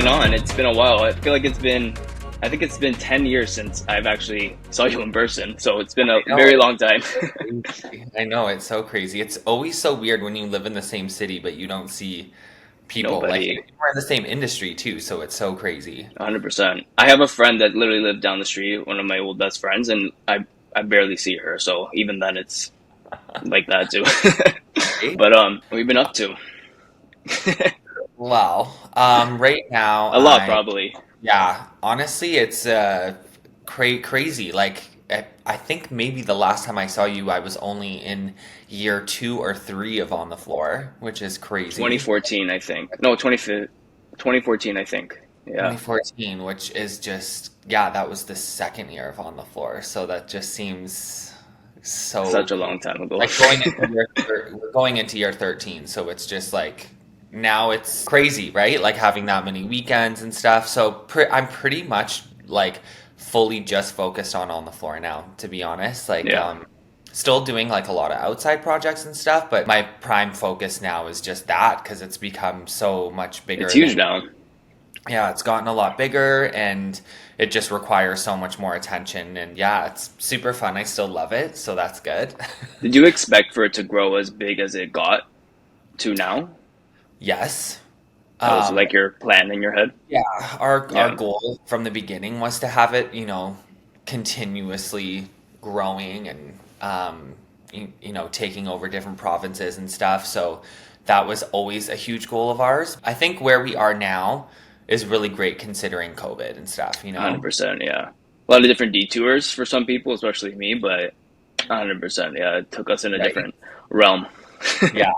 going on? It's been a while. I feel like I think it's been 10 years since I've actually saw you in person. So it's been a very long time. I know, it's so crazy. It's always so weird when you live in the same city, but you don't see people. Like, Nobody, we're in the same industry too, so it's so crazy. 100%. I have a friend that literally lived down the street, one of my old best friends, and I barely see her. So even then, it's like that too. Right? But we've been up to Wow. Right now, a lot, probably. yeah, honestly, it's crazy. Like, I think maybe the last time I saw you, I was only in year 2 or 3 of On the Floor, which is crazy. 2014, I think. No, 2014, I think. Yeah, 2014, which is just, yeah, that was the second year of On the Floor. So that just seems so such a crazy. long time ago. Like going into we're going into year 13, so it's just like now it's crazy, right? Like having that many weekends and stuff. So I'm pretty much like fully just focused on the floor now, to be honest. Like Yeah, still doing like a lot of outside projects and stuff, but my prime focus now is just that because it's become so much it's bigger huge than, now. yeah, it's gotten a lot bigger and it just requires so much more attention. And yeah, it's super fun. I still love it, so that's good. Did you expect for it to grow as big as it got to now? Yes. That was Um, like your plan in your head? yeah, our Yeah, goal from the beginning was to have it, continuously growing and taking over different provinces and stuff. So that was always a huge goal of ours. I think where we are now is really great considering COVID and stuff. 100%. Yeah. A lot of different detours for some people, especially me, but 100%. Yeah, it took us in a Right? different realm. Yeah,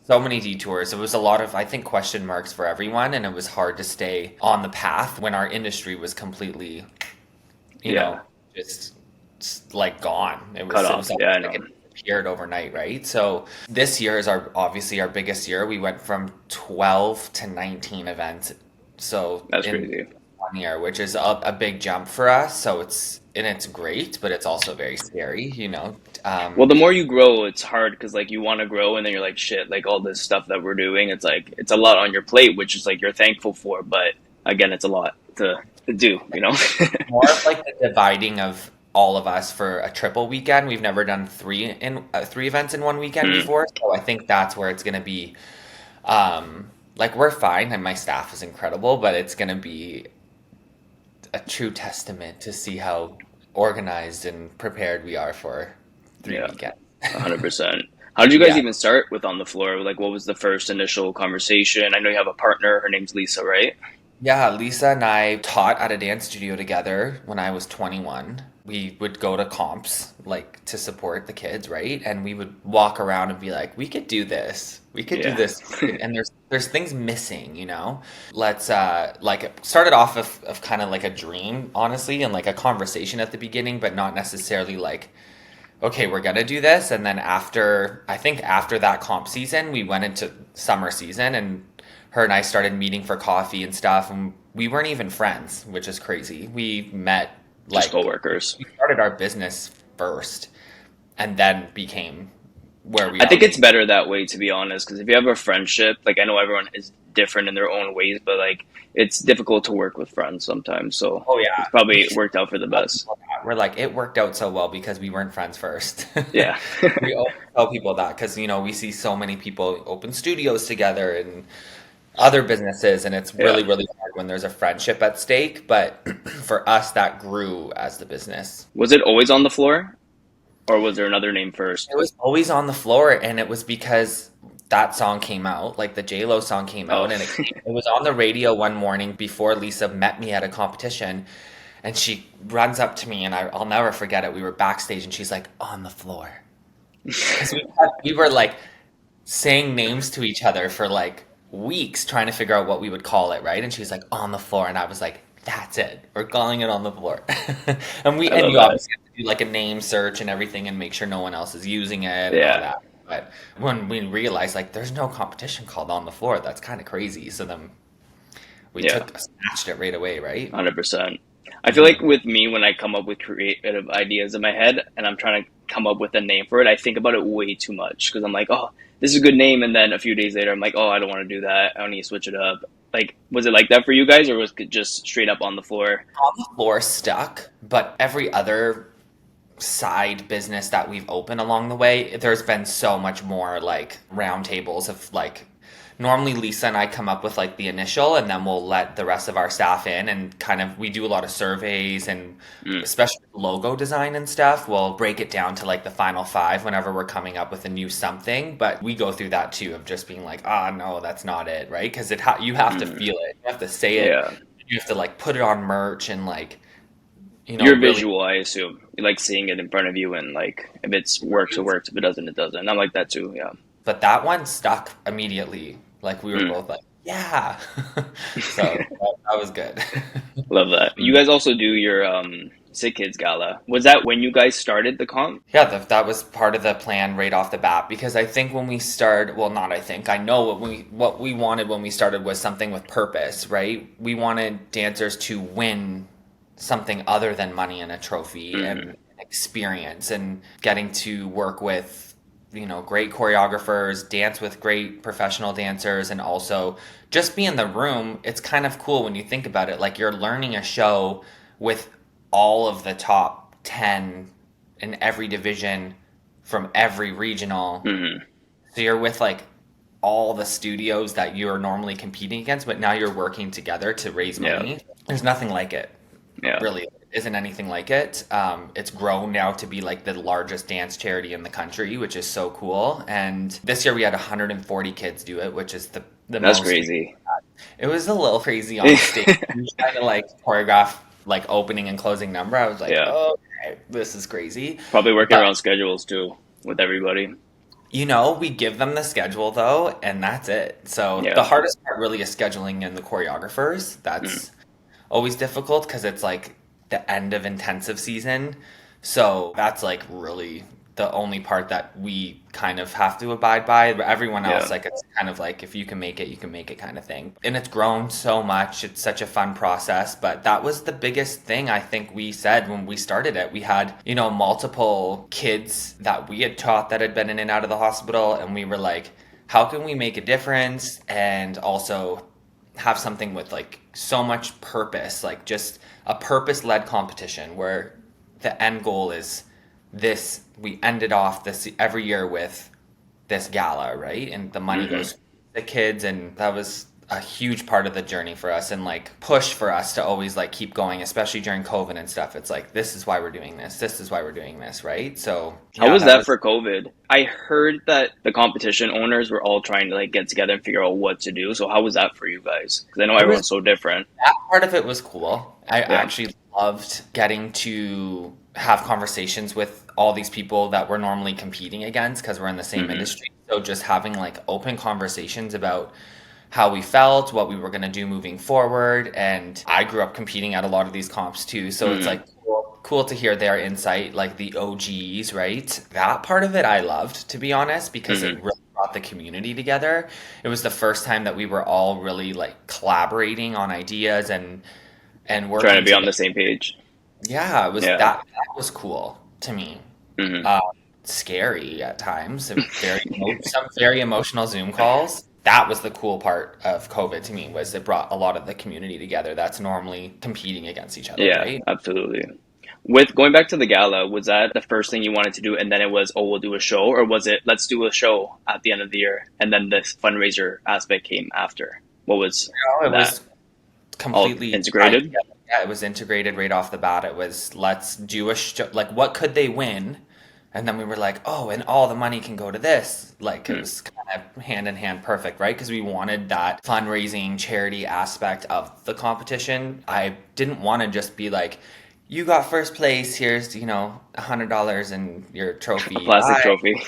so many detours. It was a lot of, I think, question marks for everyone, and it was hard to stay on the path when our industry was completely, you know, Yeah, just like gone. cut It was off. Yeah, almost I like know. it disappeared overnight, right? So this year is obviously our biggest year. We went from 12 to 19 events. So That's in crazy. 1 year, which is a big jump for us. So it's great, but it's also very scary. Well, the more you grow, it's hard because like you want to grow, and then you're like, shit, like all this stuff that we're doing, it's like it's a lot on your plate, which is like you're thankful for, but again, it's a lot to do, you know? More of like the dividing of all of us for a triple weekend. We've never done three events in one weekend Mm, before, so I think that's where it's gonna be. Like we're fine, and my staff is incredible, but it's gonna be a true testament to see how organized and prepared we are for three yeah, weekends. 100%. How did you guys Yeah, even start with On the Floor? Like, what was the first initial conversation? I know you have a partner. Her name's Lisa, right? yeah. Lisa and I taught at a dance studio together when I was 21. We would go to comps like to support the kids, right? And we would walk around and be like, we could do this. We could do Yeah. this. And there's things missing. Let's like it started off of kind of like a dream, honestly, and like a conversation at the beginning, but not necessarily like, okay, we're gonna do this. And then I think after that comp season, we went into summer season and her and I started meeting for coffee and stuff. And we weren't even friends, which is crazy. We met Just like, coworkers. we started our business first and then became where we I are. think it's better that way, to be honest, because if you have a friendship, like I know everyone is different in their own ways, but like it's difficult to work with friends sometimes. So Oh yeah. it's probably worked out for the Tell best. people that. We're like, it worked out so well because we weren't friends first. Yeah. We always tell people that because, we see so many people open studios together and other businesses, and it's Yeah. really, really hard when there's a friendship at stake. But for us, that grew as the business. Was it always On the Floor, or was there another name first? It was always on the floor, and it was because that song came out, like the J Lo song came Oh, out, and it was on the radio one morning before Lisa met me at a competition, and she runs up to me, and I'll never forget it. We were backstage, and she's like, "On the floor," because we were like saying names to each other for like weeks, trying to figure out what we would call it, right? And she's like, "On the floor," and I was like, "That's it. We're calling it On the Floor." and we I and love you that. obviously have to do like a name search and everything and make sure no one else is using it and all Yeah. that. But when we realized like there's no competition called On the Floor, that's kind of crazy. So then we Yeah. took snatched it right away, right? 100%. I feel like Hmm. with me, when I come up with creative ideas in my head and I'm trying to come up with a name for it, I think about it way too much because I'm like, oh, this is a good name. And then a few days later, I'm like, oh, I don't want to do that. I need to switch it up. Like, was it like that for you guys, or was it just straight up on the floor? On the floor stuck, but every other side business that we've opened along the way, there's been so much more like round tables of like normally Lisa and I come up with like the initial and then we'll let the rest of our staff in and kind of we do a lot of surveys and Mm, especially logo design and stuff. We'll break it down to like the final five whenever we're coming up with a new something. But we go through that too of just being like, ah, no, that's not it, right? Because you have to mm, feel it, you have to say it, yeah. you have to like put it on merch and like You're really. visual, I assume. You like seeing it in front of you, and like if it's works, it works. If it doesn't, it doesn't. I'm like that too. Yeah. But that one stuck immediately. Like we were Mm. both like, yeah. So that was good. Love that. You Mm. guys also do your Sick Kids Gala. Was that when you guys started the comp? Yeah, that was part of the plan right off the bat because I think when we started, well, not I think, I know what we wanted when we started was something with purpose, right? We wanted dancers to win something other than money and a trophy Hmm. and experience and getting to work with great choreographers, dance with great professional dancers, and also just be in the room. It's kind of cool when you think about it. Like you're learning a show with all of the top 10 in every division from every regional. Hmm. So you're with like all the studios that you're normally competing against, but now you're working together to raise Yeah. money. There's nothing like it, Yeah. really isn't anything like it. It's grown now to be like the largest dance charity in the country, which is so cool. And this year we had 140 kids do it, which is the That's most. crazy. It was a little crazy on stage. We trying to like choreograph like opening and closing number. I was like, Yeah. oh, okay, this is crazy. Probably working But around schedules too with everybody. we give them the schedule though, and that's it. So the Yeah. hardest part really is scheduling and the choreographers. Mm. That's always difficult because it's like the end of intensive season. So that's like really the only part that we kind of have to abide by. But everyone else, Yeah. like it's kind of like if you can make it, you can make it kind of thing. And it's grown so much. It's such a fun process. But that was the biggest thing I think we said when we started it. We had, multiple kids that we had taught that had been in and out of the hospital. And we were like, how can we make a difference and also have something with like so much purpose, like just a purpose-led competition where the end goal is this. We ended off this every year with this gala, right? And the money Hmm. goes to the kids, and that was a huge part of the journey for us and like push for us to always like keep going, especially during COVID and stuff. It's like this is why we're doing this. This is why we're doing this, right? So How yeah, was that that was. for COVID? I heard that the competition owners were all trying to like get together and figure out what to do. So how was that for you guys? Because I know It was everyone's so different. That part of it was cool. I Yeah. actually loved getting to have conversations with all these people that we're normally competing against because we're in the same Hmm. industry. So just having like open conversations about how we felt, what we were going to do moving forward. And I grew up competing at a lot of these comps too. So it's Hmm. like cool to hear their insight, like the OGs, right? That part of it I loved, to be honest, because it Hmm. really brought the community together. It was the first time that we were all really like collaborating on ideas and Trying to working be on together. the same page. Yeah, it was Yeah. that was cool to me. Hmm. Uh, Scary at times, some very emotional Zoom calls. That was the cool part of COVID to me was it brought a lot of the community together that's normally competing against each other, Yeah, right? absolutely. With going back to the gala, was that the first thing you wanted to do, and then it was, oh, we'll do a show, or was it, let's do a show at the end of the year, and then this fundraiser aspect came after? What was No, it that? was All completely tied integrated? together. Yeah, it was integrated right off the bat. It was let's do a show. Like, what could they win? And then we were like, oh, and all the money can go to this. Like, it Hmm. was kind of hand in hand perfect, right? Because we wanted that fundraising charity aspect of the competition. I didn't want to just be like, you got first place. Here's, $100 and your A trophy. plastic Bye. trophy.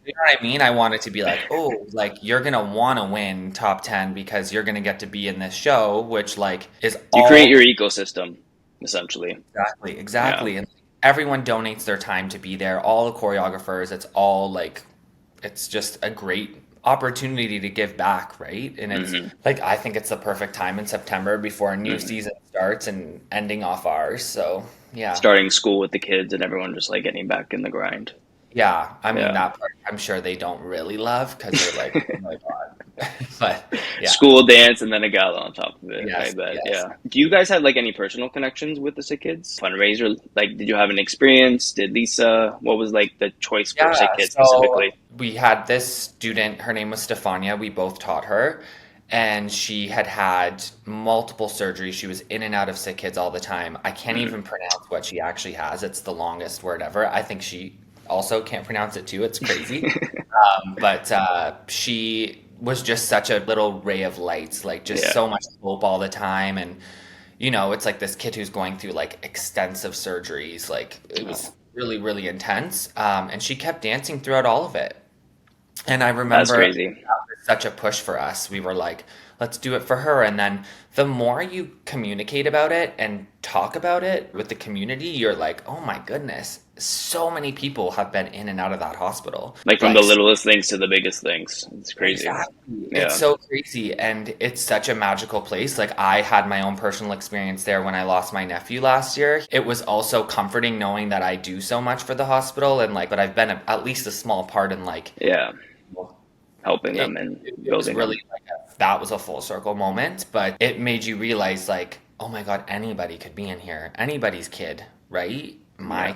You know what I mean? I want it to be like, oh, like you're gonna want to win top 10 because you're gonna get to be in this show, which like is You create all your ecosystem, essentially. exactly, Yeah. exactly. And everyone donates their time to be there. All the choreographers, it's all like, it's just a great opportunity to give back, right? And it's Hmm. like, I think it's the perfect time in September before a new Hmm. season starts and ending off ours. So yeah, Starting school with the kids and everyone just like getting back in the grind. yeah. I mean, Yeah. that part I'm sure they don't really love because they're like, oh my God. But yeah, School dance and then a gala on top of it. I yes, bet. yes. Yeah. Do you guys have like any personal connections with the Sick Kids fundraiser? Like, did you have an experience? Did Lisa? What was like the choice for Sick Yeah, Kids so specifically? we had this student, her name was Stefania. We both taught her, and she had had multiple surgeries. She was in and out of sick kids all the time. I can't Mm. even pronounce what she actually has. It's the longest word ever. I think she also can't pronounce it too. It's crazy. But she was just such a little ray of lights, like just Yeah. so much hope all the time. And it's like this kid who's going through like extensive surgeries. Like it Oh, was really, really intense. And she kept dancing throughout all of it. And I that's remember crazy. such a push for us. We were like, let's do it for her. And then the more you communicate about it and talk about it with the community, you're like, oh my goodness, so many people have been in and out of that hospital. Like from Like, the littlest things to the biggest things. It's crazy. exactly. It's Yeah. so crazy. And it's such a magical place. Like, I had my own personal experience there when I lost my nephew last year. It was also comforting knowing that I do so much for the hospital and like, but I've been at least a small part in like, Yeah. Helping it, them and it was building really them. like that was a full circle moment, but it made you realize like, oh my God, anybody could be in here. Anybody's kid, right? Yeah. My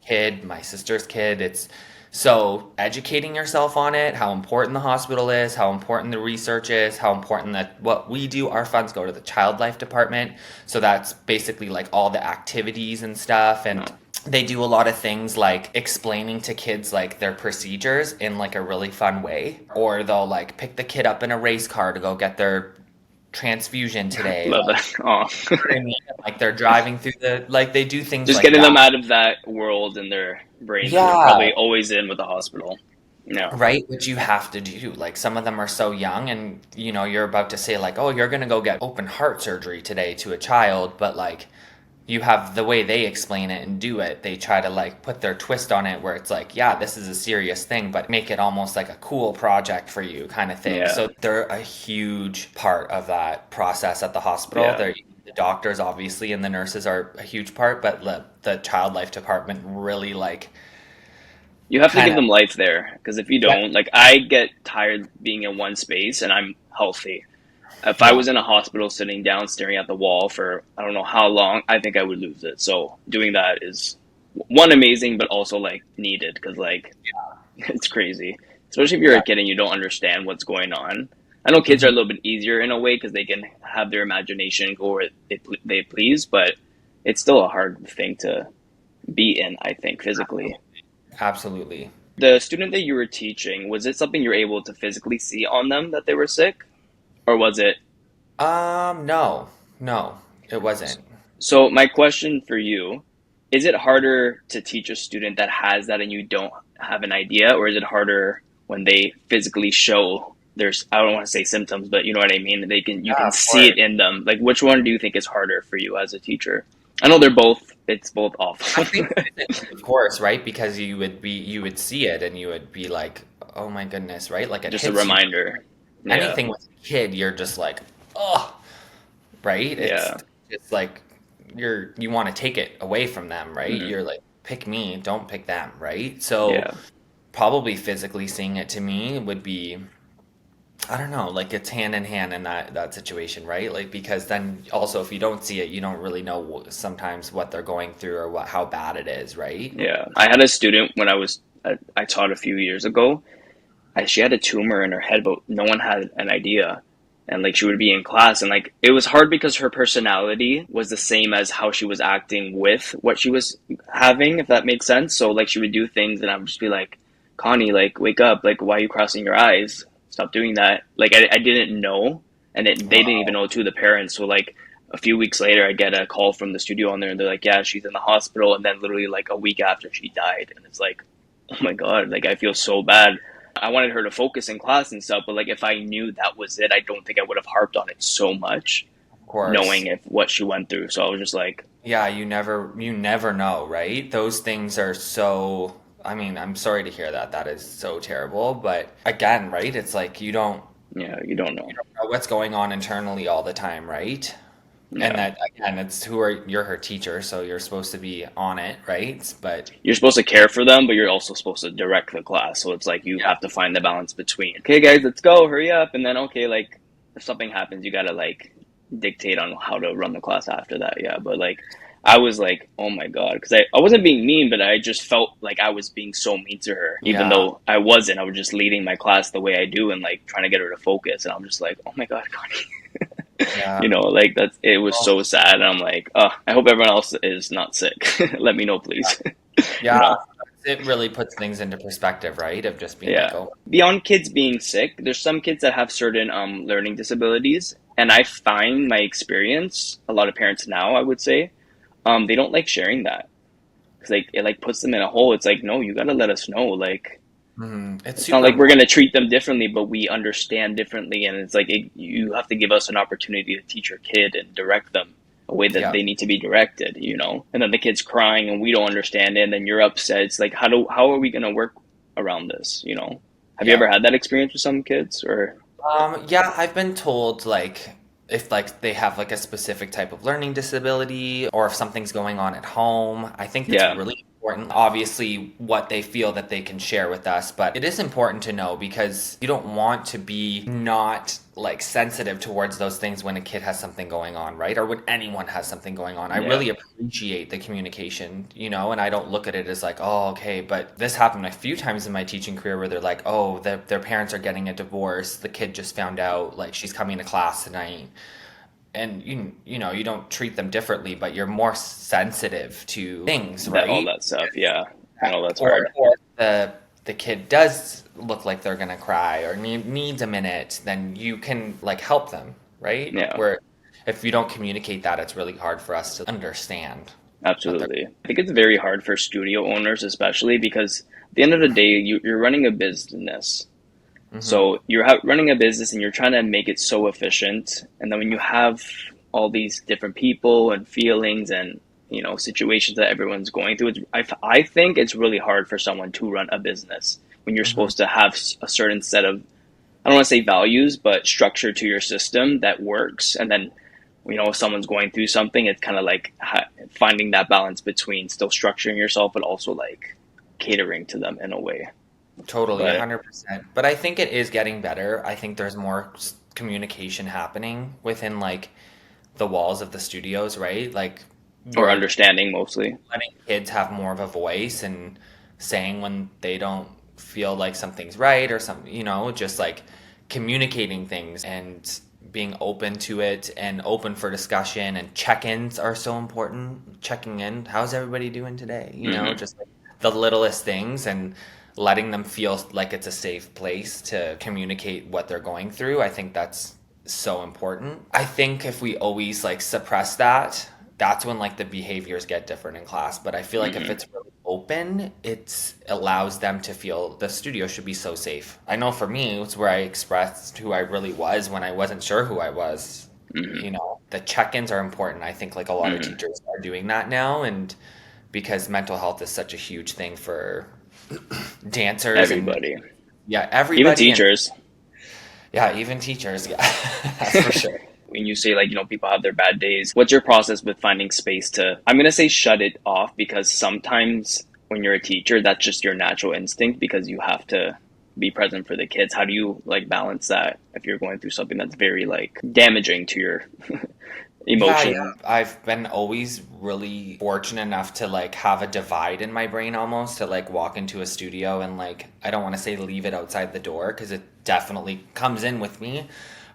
kid, my sister's kid. It's so educating yourself on it, how important the hospital is, how important the research is, how important that what we do, our funds go to the child life department. So that's basically like all the activities and stuff. And No. they do a lot of things like explaining to kids like their procedures in like a really fun way, or they'll like pick the kid up in a race car to go get their transfusion today, Love like, that. Oh. you know what I mean? Like they're driving through the like they do things Just like getting that. them out of that world in their brain that they're Yeah, probably always in with the hospital. Yeah. right, which you have to do. Like some of them are so young, and you're about to say like, oh, you're gonna go get open heart surgery today to a child, but like you have the way they explain it and do it, they try to like put their twist on it where it's like, yeah, this is a serious thing, but make it almost like a cool project for you kind of thing. Yeah. So they're a huge part of that process at the hospital. Yeah. They're the doctors obviously and the nurses are a huge part, but the child life department really like You have to kind give of, them life there because if you yeah, don't, like, I get tired being in one space and I'm healthy. If I yeah. was in a hospital sitting down staring at the wall for I don't know how long, I think I would lose it. So doing that is one amazing, but also like needed because like it's crazy, especially if you're a Yeah. kid and you don't understand what's going on. I know kids are a Mhm. little bit easier in a way because they can have their imagination go where they please, but it's still a hard thing to be in, I think, physically. Absolutely. The student that you were teaching, was it something you were able to physically see on them that they were sick? Or was it? No, no, it wasn't. So, my question for you, is it harder to teach a student that has that and you don't have an idea? Or is it harder when they physically show there's, I don't want to say symptoms, but you know what I mean? You Yeah, can of see it course. in them. Like, which one do you think is harder for you as a teacher? I know it's both I awful. think physically, of course, right? Because you would see it and you would be like, oh my goodness, right? Like it Just a hits you. reminder. Yeah. Anything with a kid, you're just like, oh, right? It's Yeah. just like you want to take it away from them, right? Hmm. You're like, pick me, don't pick them, right? So Yeah. probably physically seeing it to me would be, I don't know, like it's hand in hand in that situation, right? Like because then also if you don't see it, you don't really know sometimes what they're going through or how bad it is, right? Yeah. I had a student when I taught a few years ago. She had a tumor in her head, but no one had an idea. And like she would be in class, and like it was hard because her personality was the same as how she was acting with what she was having, if that makes sense. So like she would do things, and I would just be like, Connie, like wake up, like why are you crossing your eyes? Stop doing that. Like I didn't know, and they didn't even Wow. know too, the parents. So like a few weeks later, I get a call from the studio on there, and they're like, yeah, she's in the hospital, and then literally like a week after she died, and it's like, oh my god, like I feel so bad. I wanted her to focus in class and stuff, but like if I knew that was it, I don't think I would have harped on it so much, Of course. knowing if what she went through. So I was just like, Yeah, you never know, right? Those things are so, I mean, I'm sorry to hear that. That is so terrible, but again, right? It's like you don't yeah, you don't know. know what's going on internally all the time, right? And Yeah. that again, you're her teacher, so you're supposed to be on it, right? But You're supposed to care for them, but you're also supposed to direct the class. So it's like you yeah, have to find the balance between, okay, guys, let's go, hurry up. And then, okay, like if something happens, you got to like dictate on how to run the class after that. Yeah. But like, I was like, oh my God. Cause I wasn't being mean, but I just felt like I was being so mean to her, even yeah, though I wasn't. I was just leading my class the way I do and like trying to get her to focus. And I'm just like, oh my God, Connie. yeah. Like it was Well, so sad. And I'm like, oh, I hope everyone else is not sick. Let me know, please. you yeah, know, it really puts things into perspective, right? Of just being like, yeah. oh, Beyond kids being sick, there's some kids that have certain learning disabilities, and I find my experience, a lot of parents now, I would say, they don't like sharing that because like it like puts them in a hole. It's like, no, you gotta let us know. Like it's it's not super like we're important. gonna treat them differently, but we understand differently, and it's like you have to give us an opportunity to teach your kid and direct them a way that Yeah, they need to be directed. And then the kid's crying and we don't understand it, and then you're upset. It's like how are we gonna work around this? Have you yeah. ever had that experience with some kids or Yeah, I've been told like if like they have like a specific type of learning disability or if something's going on at home, I think that's yeah, really important. Obviously, what they feel that they can share with us, but it is important to know because you don't want to be not like sensitive towards those things when a kid has something going on, right? Or when anyone has something going on. I yeah, really appreciate the communication, and I don't look at it as like, oh, okay, but this happened a few times in my teaching career where they're like, oh, their parents are getting a divorce. The kid just found out, like, she's coming to class tonight. And you don't treat them differently, but you're more sensitive to things, that all right? that stuff, yeah. I know that's Or hard. the kid does look like they're gonna cry or needs a minute, then you can like help them, right? Yeah, Where if you don't communicate that, it's really hard for us to understand what they're. absolutely. I think it's very hard for studio owners, especially because at the end of the day, you're running a business. Hmm. So you're running a business and you're trying to make it so efficient. And then when you have all these different people and feelings and situations that everyone's going through, I think it's really hard for someone to run a business when you're Hmm. supposed to have a certain set of, I don't want to say values, but structure to your system that works. And then if someone's going through something, it's kind of like finding that balance between still structuring yourself, but also like catering to them in a way. Totally, But 100%. But I think it is getting better. I think there's more communication happening within like the walls of the studios, right? Like or we're understanding mostly. letting kids have more of a voice and saying when they don't feel like something's right or something, just like communicating things and being open to it and open for discussion and check-ins are so important. Checking in, how's everybody doing today? Hmm. Just like the littlest things and letting them feel like it's a safe place to communicate what they're going through. I think that's so important. I think if we always like suppress that, that's when like the behaviors get different in class. But I feel like if Hmm. it's really open, it allows them to feel the studio should be so safe. I know for me, it's where I expressed who I really was when I wasn't sure who I was. Hmm. The check-ins are important. I think like a lot of Hmm. teachers are doing that now, and because mental health is such a huge thing for dancers and Everybody, yeah, even everybody and teachers. yeah, even teachers. Yeah, that's for sure. When you say like people have their bad days, what's your process with finding space to? I'm gonna say shut it off because sometimes when you're a teacher, that's just your natural instinct because you have to be present for the kids. How do you like balance that if you're going through something that's very like damaging to your Yeah. emotion? I've been always really fortunate enough to like have a divide in my brain almost to like walk into a studio and like I don't want to say leave it outside the door because it definitely comes in with me,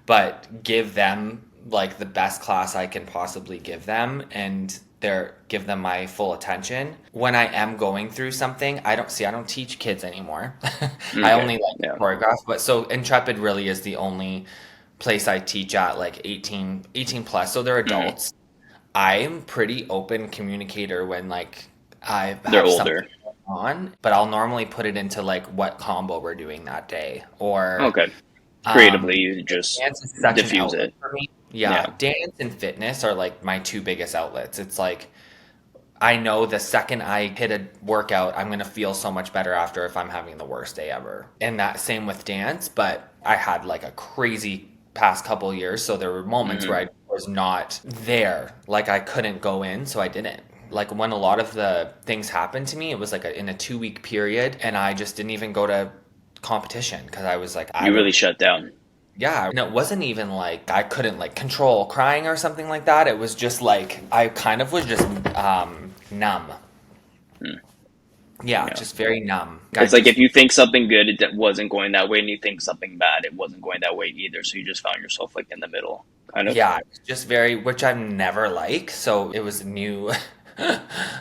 but give them like the best class I can possibly give them and give them my full attention. When I am going through something, I don't teach kids anymore. I Okay, only like yeah. choreograph, but so Intrepid really is the only place I teach at like 18 plus, so they're Hmm. adults. I'm pretty open communicator when like I They're have something older. going on, but I'll normally put it into like what combo we're doing that day. Or Okay, um creatively you just dance is such an diffuse outlet it. for me. Yeah. Yeah, dance and fitness are like my two biggest outlets. It's like I know the second I hit a workout, I'm gonna feel so much better after if I'm having the worst day ever. And that same with dance, but I had like a crazy past couple years, so there were moments where Hmm. I was not there. Like I couldn't go in, so I didn't. Like when a lot of the things happened to me, it was like in a 2 week period, and I just didn't even go to competition because I was like, I You don't. really shut down. Yeah, and it wasn't even like I couldn't like control crying or something like that. It was just like I kind of was just numb. Hmm. Yeah, Yeah. just very numb. I It's like if just you think something good, it wasn't going that way, and you think something bad, it wasn't going that way either. So you just found yourself like in the middle, kind of yeah, it's just very, which I'm never like. So it was new,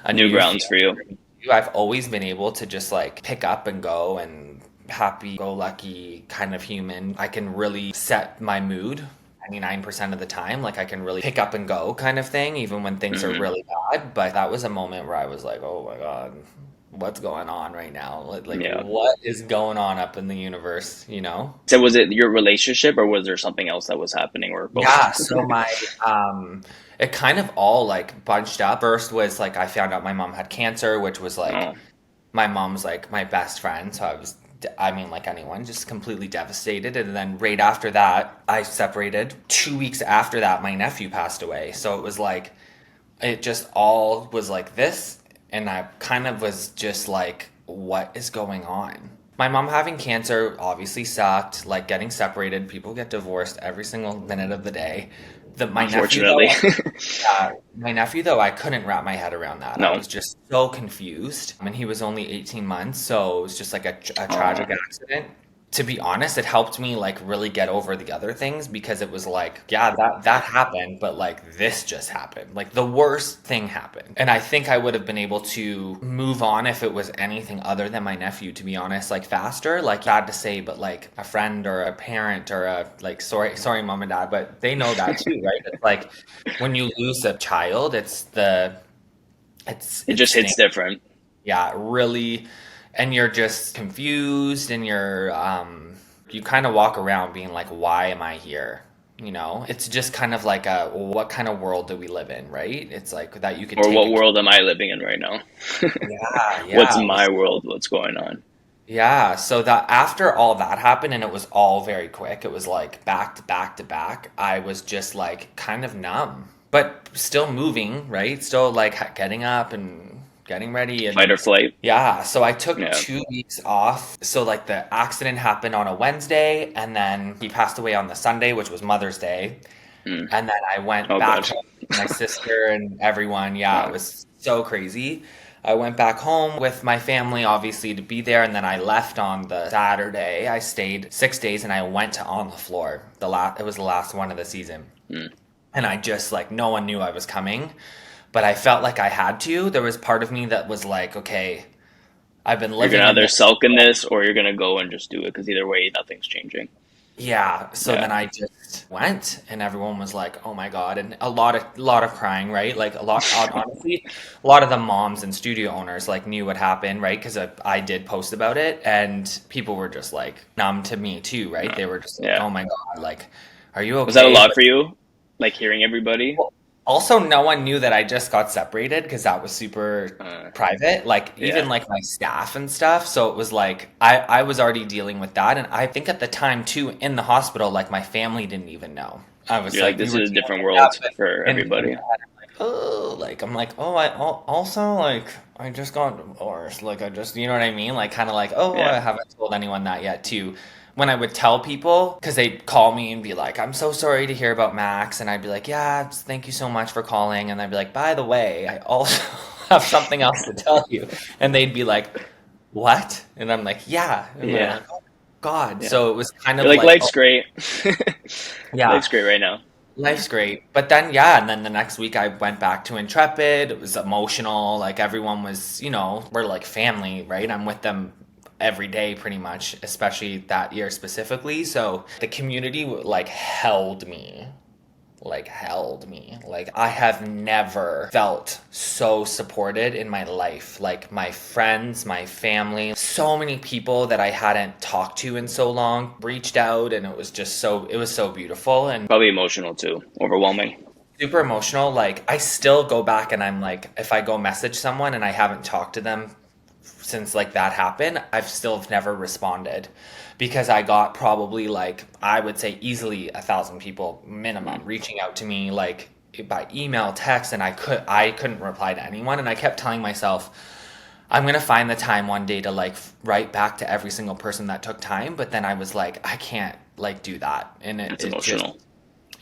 a new new grounds for feeling you. for me. I've always been able to just like pick up and go and happy go lucky kind of human. I can really set my mood 99% of the time. Like I can really pick up and go kind of thing, even when things are Hmm. really bad. But that was a moment where I was like, oh my God, what's going on right now? Like Yeah. what is going on up in the universe, you know? So was it your relationship, or was there something else that was happening, or both? Yeah, so my it kind of all like bunched up. First was like I found out my mom had cancer, which was like Oh, my mom's like my best friend, so I mean like anyone, just completely devastated. And then right after that, I separated. 2 weeks after that, my nephew passed away. So it was like it just all was like this, and I kind of was just like, what is going on? My mom having cancer obviously sucked. Like getting separated, people get divorced every single minute of the day. My nephew unfortunately. though, my nephew though, I couldn't wrap my head around that. I No. was just so confused. And he was only 18 months, so it was just like a tragic accident. To be honest, it helped me like really get over the other things because it was like, yeah, that happened, but like this just happened. Like the worst thing happened. And I think I would have been able to move on if it was anything other than my nephew, to be honest, like faster, like bad to say, but like a friend or a parent or a like sorry mom and dad, but they know that too, right? It's like when you lose a child, It it just hits stings. different. Yeah, really, and you're just confused and you kind of walk around being like, why am I here? You know, it's just kind of like a what kind of world do we live in, right? It's like that you could Or take what a world am I living in right now? yeah, What's yeah. It my was world? What's going on? yeah, so that after all that happened and it was all very quick, it was like back to back to back, I was just like kind of numb, but still moving, right? Still like getting up and getting ready Fight or and flight? yeah, so I took Yeah. 2 weeks off. So like the accident happened on a Wednesday and then he passed away on the Sunday, which was Mother's Day. Mm. And then I went Oh back God. home with my sister and everyone. Yeah, it Wow. was so crazy. I went back home with my family, obviously, to be there, and then I left on the Saturday. I stayed 6 days, and I went to On the Floor. It was the last one of the season, Mm. and I just like no one knew I was coming, but I felt like I had to. There was part of me that was like, okay, I've been You're living gonna in either this sulk in world. this, or you're gonna go and just do it. Because either way, nothing's changing. Yeah, so Yeah. then I just went and everyone was like, "Oh my God." And a lot of crying, right? Like a lot honestly, a lot of the moms and studio owners like knew what happened, right? Because I did post about it and people were just like numb to me too, right? No. They were just like, Yeah. "Oh my God, like are you Was that a okay?" lot But for you? Like hearing everybody? well, also, no one knew that I just got separated because that was super Uh, private. Like even yeah. like my staff and stuff. So it was like I was already dealing with that, and I think at the time too in the hospital, like my family didn't even know. I was You're like, like, we this were is a dealing different with that, world but for in everybody. my head, I'm like, oh, like I'm like, oh, also like I just got divorced. Like I just, you know what I mean? Like kind of like, oh, Yeah. I haven't told anyone that yet too when I would tell people, because they'd call me and be like, I'm so sorry to hear about Max. And I'd be like, yeah, thank you so much for calling. And I'd be like, by the way, I also have something else to tell you. And they'd be like, what? And I'm like, yeah. And they're Yeah. like, oh, God. Yeah. So it was kind You're of like, like, life's oh, great. yeah, Life's great right now. Yeah. life's great. But then, yeah. And then the next week I went back to Intrepid. It was emotional. Like everyone was, we're like family, right? I'm with them every day pretty much, especially that year specifically. So the community like held me. Like I have never felt so supported in my life. Like my friends, my family, so many people that I hadn't talked to in so long reached out and it was so beautiful and Probably emotional too. Overwhelming. super emotional. Like I still go back and I'm like, if I go message someone and I haven't talked to them since like that happened, I've still never responded because I got probably like, I would say easily 1,000 people minimum reaching out to me like by email, text, and I couldn't reply to anyone. And I kept telling myself, I'm gonna find the time one day to like write back to every single person that took time. But then I was like, I can't like do that, and It's it just, emotional.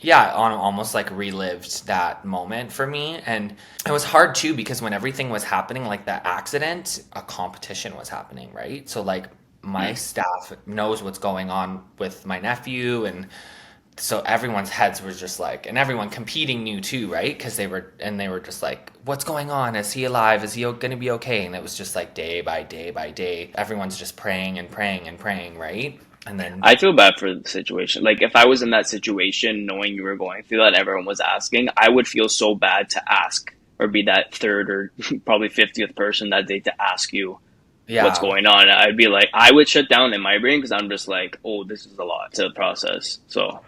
yeah, on almost like relived that moment for me. And it was hard too because when everything was happening, like that accident, a competition was happening, right? So like my Mm. staff knows what's going on with my nephew, and so everyone's heads were just like, and everyone competing knew too, right? Because they were just like, what's going on? Is he alive? Is he going to be okay? And it was just like day by day by day, everyone's just praying and praying and praying, right? And then, I feel bad for the situation. Like if I was in that situation, knowing you were going through that, and everyone was asking, I would feel so bad to ask or be that third or probably 50th person that day to ask you what's yeah, going on. I'd be like, I would shut down in my brain because I'm just like, oh, this is a lot to process. So,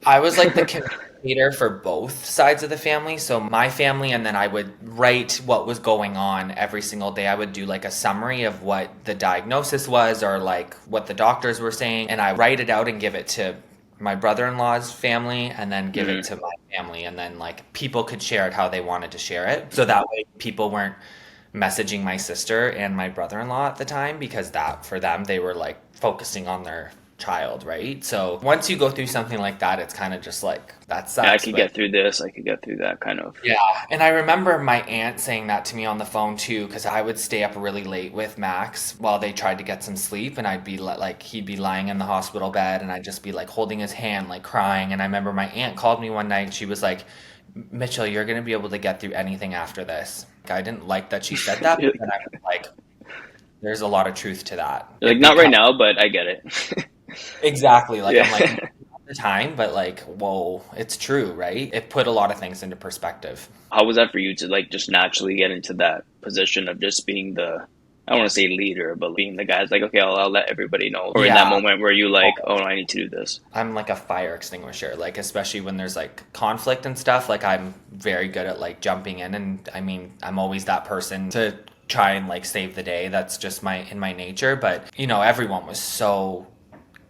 I was like the communicator for both sides of the family. So my family, and then I would write what was going on every single day. I would do like a summary of what the diagnosis was or like what the doctors were saying. And I write it out and give it to my brother-in-law's family and then give it mhm. to my family. And then like people could share it how they wanted to share it. So that way people weren't messaging my sister and my brother-in-law at the time because that for them they were like focusing on their child, right? So once you go through something like that, it's kind of just like that Yeah, I sucks. could But get through this. I could get through that kind of. yeah, and I remember my aunt saying that to me on the phone too, because I would stay up really late with Max while they tried to get some sleep, and I'd be like, he'd be lying in the hospital bed, and I'd just be like holding his hand, like crying. And I remember my aunt called me one night, and she was like, Mitchell, you're gonna be able to get through anything after this. I didn't like that she said that, but You're then I was like, there's a lot of truth to that. like, It not right becomes now, but I get it. exactly like I'm like Yeah. not the time, but like, whoa, it's true, right? It put a lot of things into perspective. How was that for you to like just naturally get into that position of just being the, I don't want to say leader, but being the guy that's like, okay, I'll let everybody know. Or in that Yeah. moment where you like, oh, no, I need to do this. I'm like a fire extinguisher, like especially when there's like conflict and stuff, like I'm very good at like jumping in, and I mean, I'm always that person to try and like save the day. That's just my in my nature, but you know, everyone was so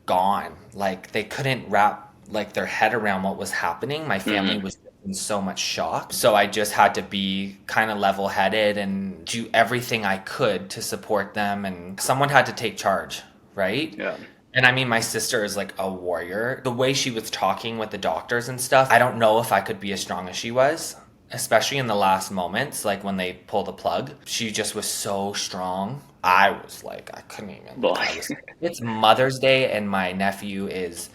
gone. Like they couldn't wrap like their head around what was happening. My family Hmm. was in so much shock. So I just had to be kind of level-headed and do everything I could to support them, and someone had to take charge, right? Yeah. And I mean, my sister is like a warrior. The way she was talking with the doctors and stuff, I don't know if I could be as strong as she was, especially in the last moments, like when they pull the plug. She just was so strong. I was like, I couldn't even, Well, like, I was, it's Mother's Day and my nephew is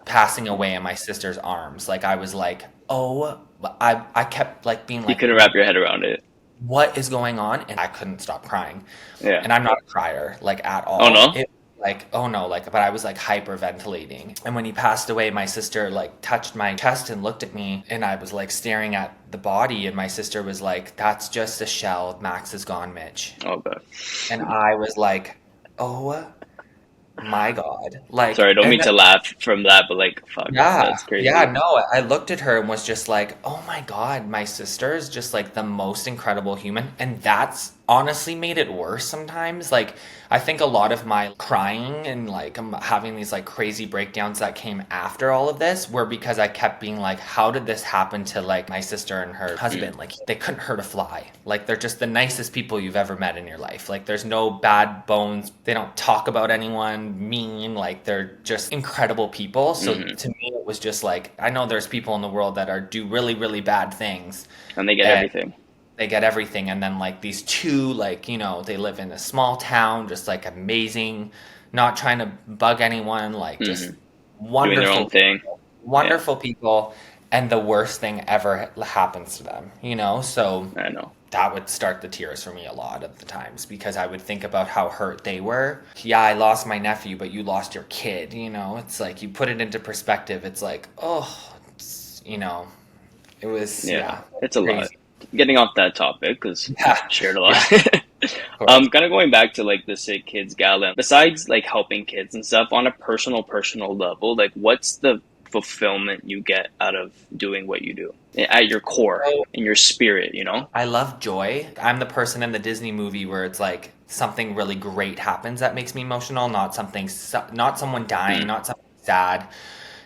passing away in my sister's arms. Like, I was like, oh, I kept like being you like, couldn't wrap your head around it. what is going on? And I couldn't stop crying. Yeah. And I'm not a crier, like at Oh, all. no? It like, oh no, like, but I was like hyperventilating. And when he passed away, my sister like touched my chest and looked at me, and I was like staring at the body, and my sister was like, that's just a shell. Max is gone, Mitch. Oh, God. And I was like, oh my God. Sorry, I Like, don't and mean to laugh from that, but like, fuck, yeah, that's yeah, crazy. no, I looked at her and was just like, oh my God, my sister is just like the most incredible human. And that's honestly made it worse sometimes. Like, I think a lot of my crying and like I'm having these like crazy breakdowns that came after all of this were because I kept being like, how did this happen to like my sister and her Mm. husband? Like, they couldn't hurt a fly. Like, they're just the nicest people you've ever met in your life. Like, there's no bad bones. They don't talk about anyone mean. Like, they're just incredible people. So Hmm. to me, it was just like, I know there's people in the world that are do really, really bad things, And they get and everything. they get everything. And then like these two, like, you know, they live in a small town, just like amazing, not trying to bug anyone, like Hmm. just Doing their own wonderful, thing. Yeah, wonderful people. And the worst thing ever happens to them, you know? So I know. that would start the tears for me a lot of the times because I would think about how hurt they were. Yeah, I lost my nephew, but you lost your kid, you know? It's like you put it into perspective. It's like, oh, it's, you know, it was, Yeah, yeah, it's a lot. crazy. Getting off that topic because we've Yeah, shared a lot. yeah, of course. Kind of going back to like the Sick Kids Gala. Besides like helping kids and stuff on a personal level, like what's the fulfillment you get out of doing what you do at your core, So in your spirit? You know? I love joy. I'm the person in the Disney movie where it's like something really great happens that makes me emotional, not someone dying, not something sad.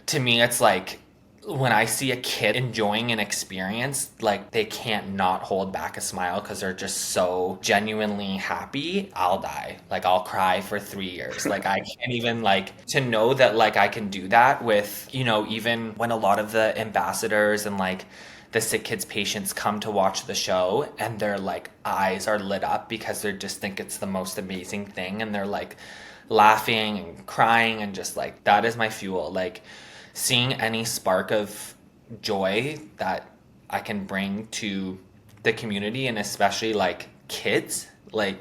To me, it's like when I see a kid enjoying an experience, like they can't not hold back a smile because they're just so genuinely happy, I'll die. Like I'll cry for 3 years. Like I can't even like to know that like I can do that with, even when a lot of the ambassadors and like the sick kids patients come to watch the show and their like eyes are lit up because they just think it's the most amazing thing and they're like laughing and crying and just like that is my fuel. Like seeing any spark of joy that I can bring to the community and especially like kids, like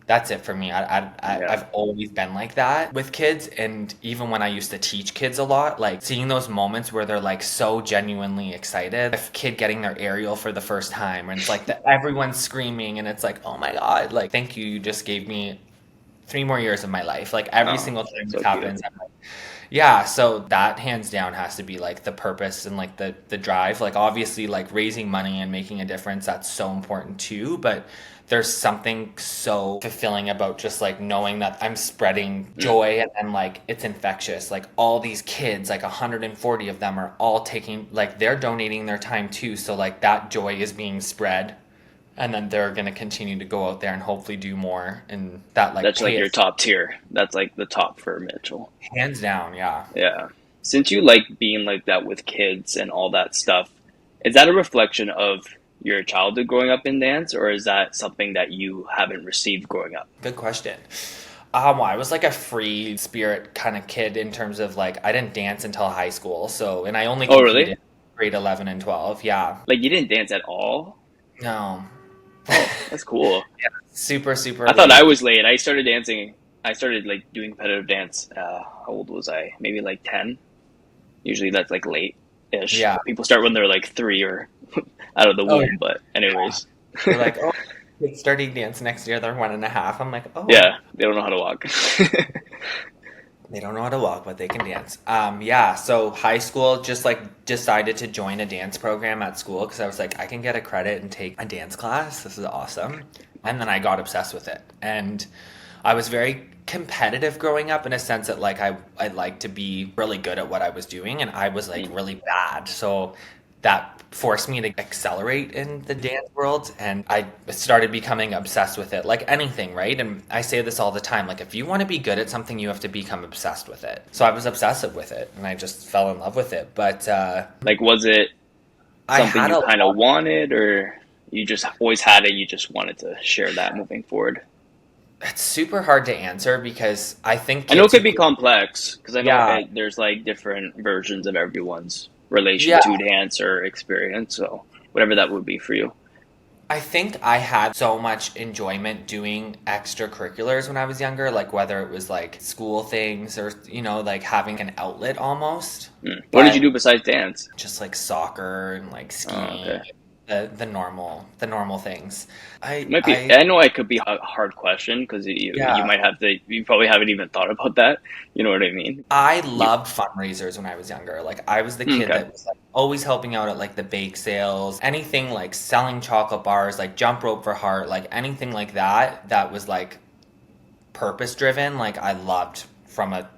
that's it for me. Yeah. I've always been like that with kids. And even when I used to teach kids a lot, like seeing those moments where they're like so genuinely excited, a kid getting their aerial for the first time, and it's like everyone's screaming, and it's like, oh my God, like, thank you. You just gave me 3 more years of my life. Like every Oh, single time so this cute. happens, I'm like, yeah, so that hands down has to be like the purpose and like the drive. Like obviously like raising money and making a difference, that's so important too, but there's something so fulfilling about just like knowing that I'm spreading Mm. joy and like it's infectious. Like all these kids, like 140 of them are all taking like they're donating their time too. So like that joy is being spread and then they're going to continue to go out there and hopefully do more and that like That's like pay your it top tier. That's like the top for Mitchell. hands down. Yeah. Yeah. Since you like being like that with kids and all that stuff, is that a reflection of your childhood growing up in dance, or is that something that you haven't received growing up? Good question. I was like a free spirit kind of kid in terms of like I didn't dance until high school. So, and I only Oh, really? competed grade 11 and 12. Yeah. Like you didn't dance at all? No. Oh, that's cool. Yeah. Super, super I thought I late. was late. I started dancing. I started like doing competitive dance. How old was I? Maybe like 10. Usually that's like late-ish. Yeah. People start when they're like 3 or out of the Oh, womb. But yeah. anyways, They're like, oh, kids starting dance next year. They're 1.5. I'm like, oh, yeah, they don't know how to walk. they don't know how to walk, but they can dance. Yeah. So high school, just like decided to join a dance program at school because I was like, I can get a credit and take a dance class. This is awesome. And then I got obsessed with it. And I was very competitive growing up in a sense that like I like to be really good at what I was doing and I was like Mm. really bad. So that forced me to accelerate in the dance world and I started becoming obsessed with it like anything, right? And I say this all the time, like if you want to be good at something you have to become obsessed with it. So I was obsessive with it and I just fell in love with it. But Like, was it I something had you a kind of lot. wanted, or you just always had it? You just wanted to share that moving forward. It's super hard to answer because I think I know it kids who could be complex because I know yeah, there's like different versions of everyone's relation yeah. to dance or experience. So whatever that would be for you. I think I had so much enjoyment doing extracurriculars when I was younger, like whether it was like school things or, like having an outlet almost. Mm. What did you But do besides dance? just like soccer and like Oh, skiing, okay. the normal things. It I might be. I I know it could be a hard question because you yeah, might have to. You probably haven't even thought about that. You know what I mean? I You loved fundraisers when I was younger. Like I was the kid okay? that was like always helping out at like the bake sales, anything like selling chocolate bars, like jump rope for heart, like anything like that was like purpose driven. Like I loved from a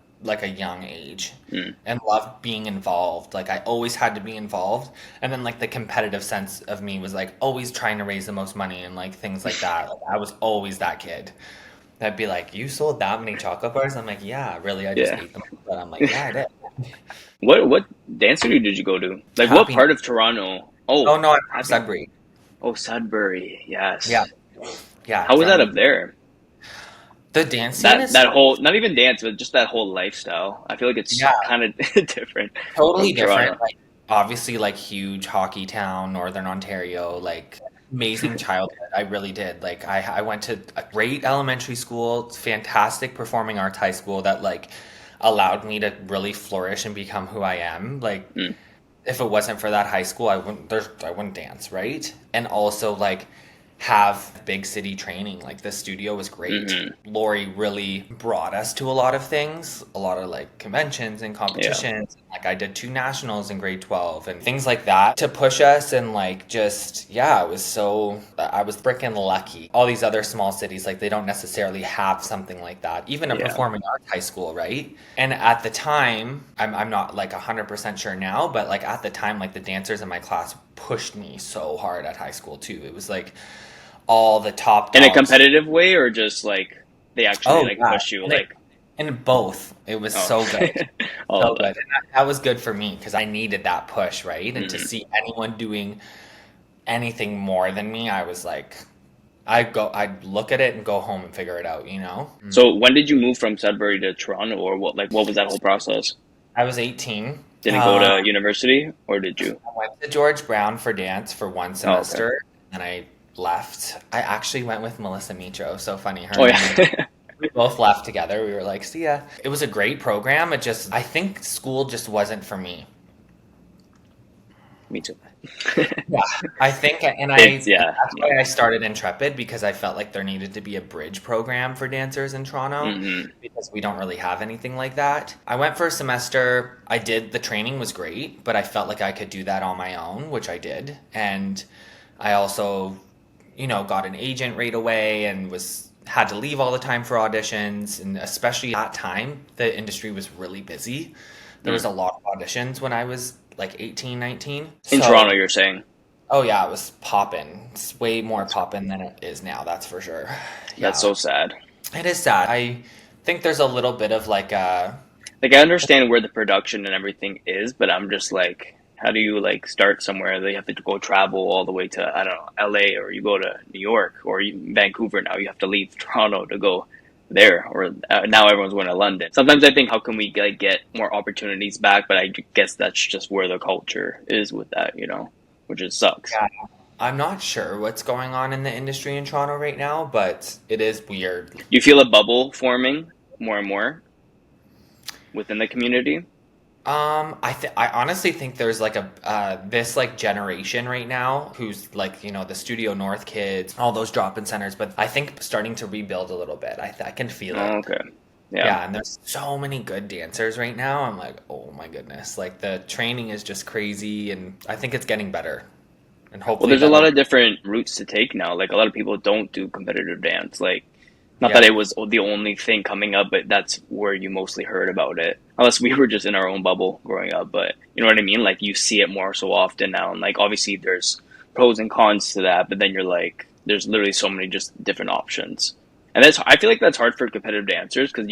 young age Mm. and loved being involved. Like I always had to be involved. And then like the competitive sense of me was like always trying to raise the most money and like things like that. Like I was always that kid. That'd be like, you sold that many chocolate bars? I'm like, yeah, really, I just Yeah. ate them. But I'm like, yeah, I did. What dance studio did you go to? Like what Happy. part of Toronto? Oh Oh, no, I'm from happy. Sudbury. Oh, Sudbury. Yeah, Yes. yeah, How was that from up there? the dance scene That is that whole not even dance, but just that whole lifestyle. I feel like it's yeah, kind of different totally from different. Toronto. Like obviously like huge hockey town, Northern Ontario, like amazing childhood. I really did. Like I went to a great elementary school, fantastic performing arts high school that like allowed me to really flourish and become who I am. Like Mm. if it wasn't for that high school, I wouldn't dance, right? And also like have big city training. Like the studio was great. Hmm. Lori really brought us to a lot of things, a lot of like conventions and Yeah. competitions. Like I did 2 nationals in grade 12 and things like that to push us and like just, yeah, I was freaking lucky. All these other small cities, like they don't necessarily have something like that. Even a Yeah. performing arts high school, right? And at the time, I'm not like 100% sure now, but like at the time, like the dancers in my class pushed me so hard at high school too. It was like, all the top In a dogs. competitive way, or just like they actually Oh like yeah, push you and like, both. It was oh, so good, all so of good. that. And that was good for me because I needed that push, right? And to Hmm. see anyone doing anything more than me, I was like, I'd look at it and go home and figure it out, you know? So when did you move from Sudbury to Toronto, or what? Like, what was that whole process? I was 18. Didn't go to university, or did you? I went to George Brown for dance for one Oh, okay. semester, and I left. I actually went with Melissa Mitro. So funny, her Oh and me. yeah. We both left together. We were like, see ya. It was a great program. I think school just wasn't for me. Me too. Yeah. I think, It's yeah, that's no. why I started Intrepid because I felt like there needed to be a bridge program for dancers in Toronto Hmm. because we don't really have anything like that. I went for a semester. The training was great, but I felt like I could do that on my own, which I did. And I also, got an agent right away and had to leave all the time for auditions. And especially at that time, the industry was really busy. There was Mm. a lot of auditions when I was like 18, 19. In So, Toronto, you're saying? oh yeah, it was poppin'. It's way more That's poppin' than it is now, that's for sure. that's Yeah. so sad. It is sad. I think there's a little bit of like a Like I understand where the production and everything is, but I'm just like, how do you like start somewhere? They have to go travel all the way to, I don't know, LA, or you go to New York, or Vancouver. Now you have to leave Toronto to go there, or now everyone's going to London. Sometimes I think, how can we like get more opportunities back? But I guess that's just where the culture is with that, which just sucks. yeah. I'm not sure what's going on in the industry in Toronto right now, but it is weird. You feel a bubble forming more and more within the community. I honestly think there's like a this like generation right now who's like the Studio North kids, all those drop-in centers, but I think starting to rebuild a little bit. I can feel Oh, it. okay. Yeah. Yeah, and there's so many good dancers right now. I'm like, oh my goodness, like the training is just crazy, and I think it's getting better, and Well, hopefully there's a that'll. lot of different routes to take now. Like a lot of people don't do competitive dance. Like, not that Yeah, it was the only thing coming up, but that's where you mostly heard about it. Unless we were just in our own bubble growing up. But you know what I mean? Like you see it more so often now. And like obviously there's pros and cons to that, but then you're like, there's literally so many just different options. And I feel like that's hard for competitive dancers because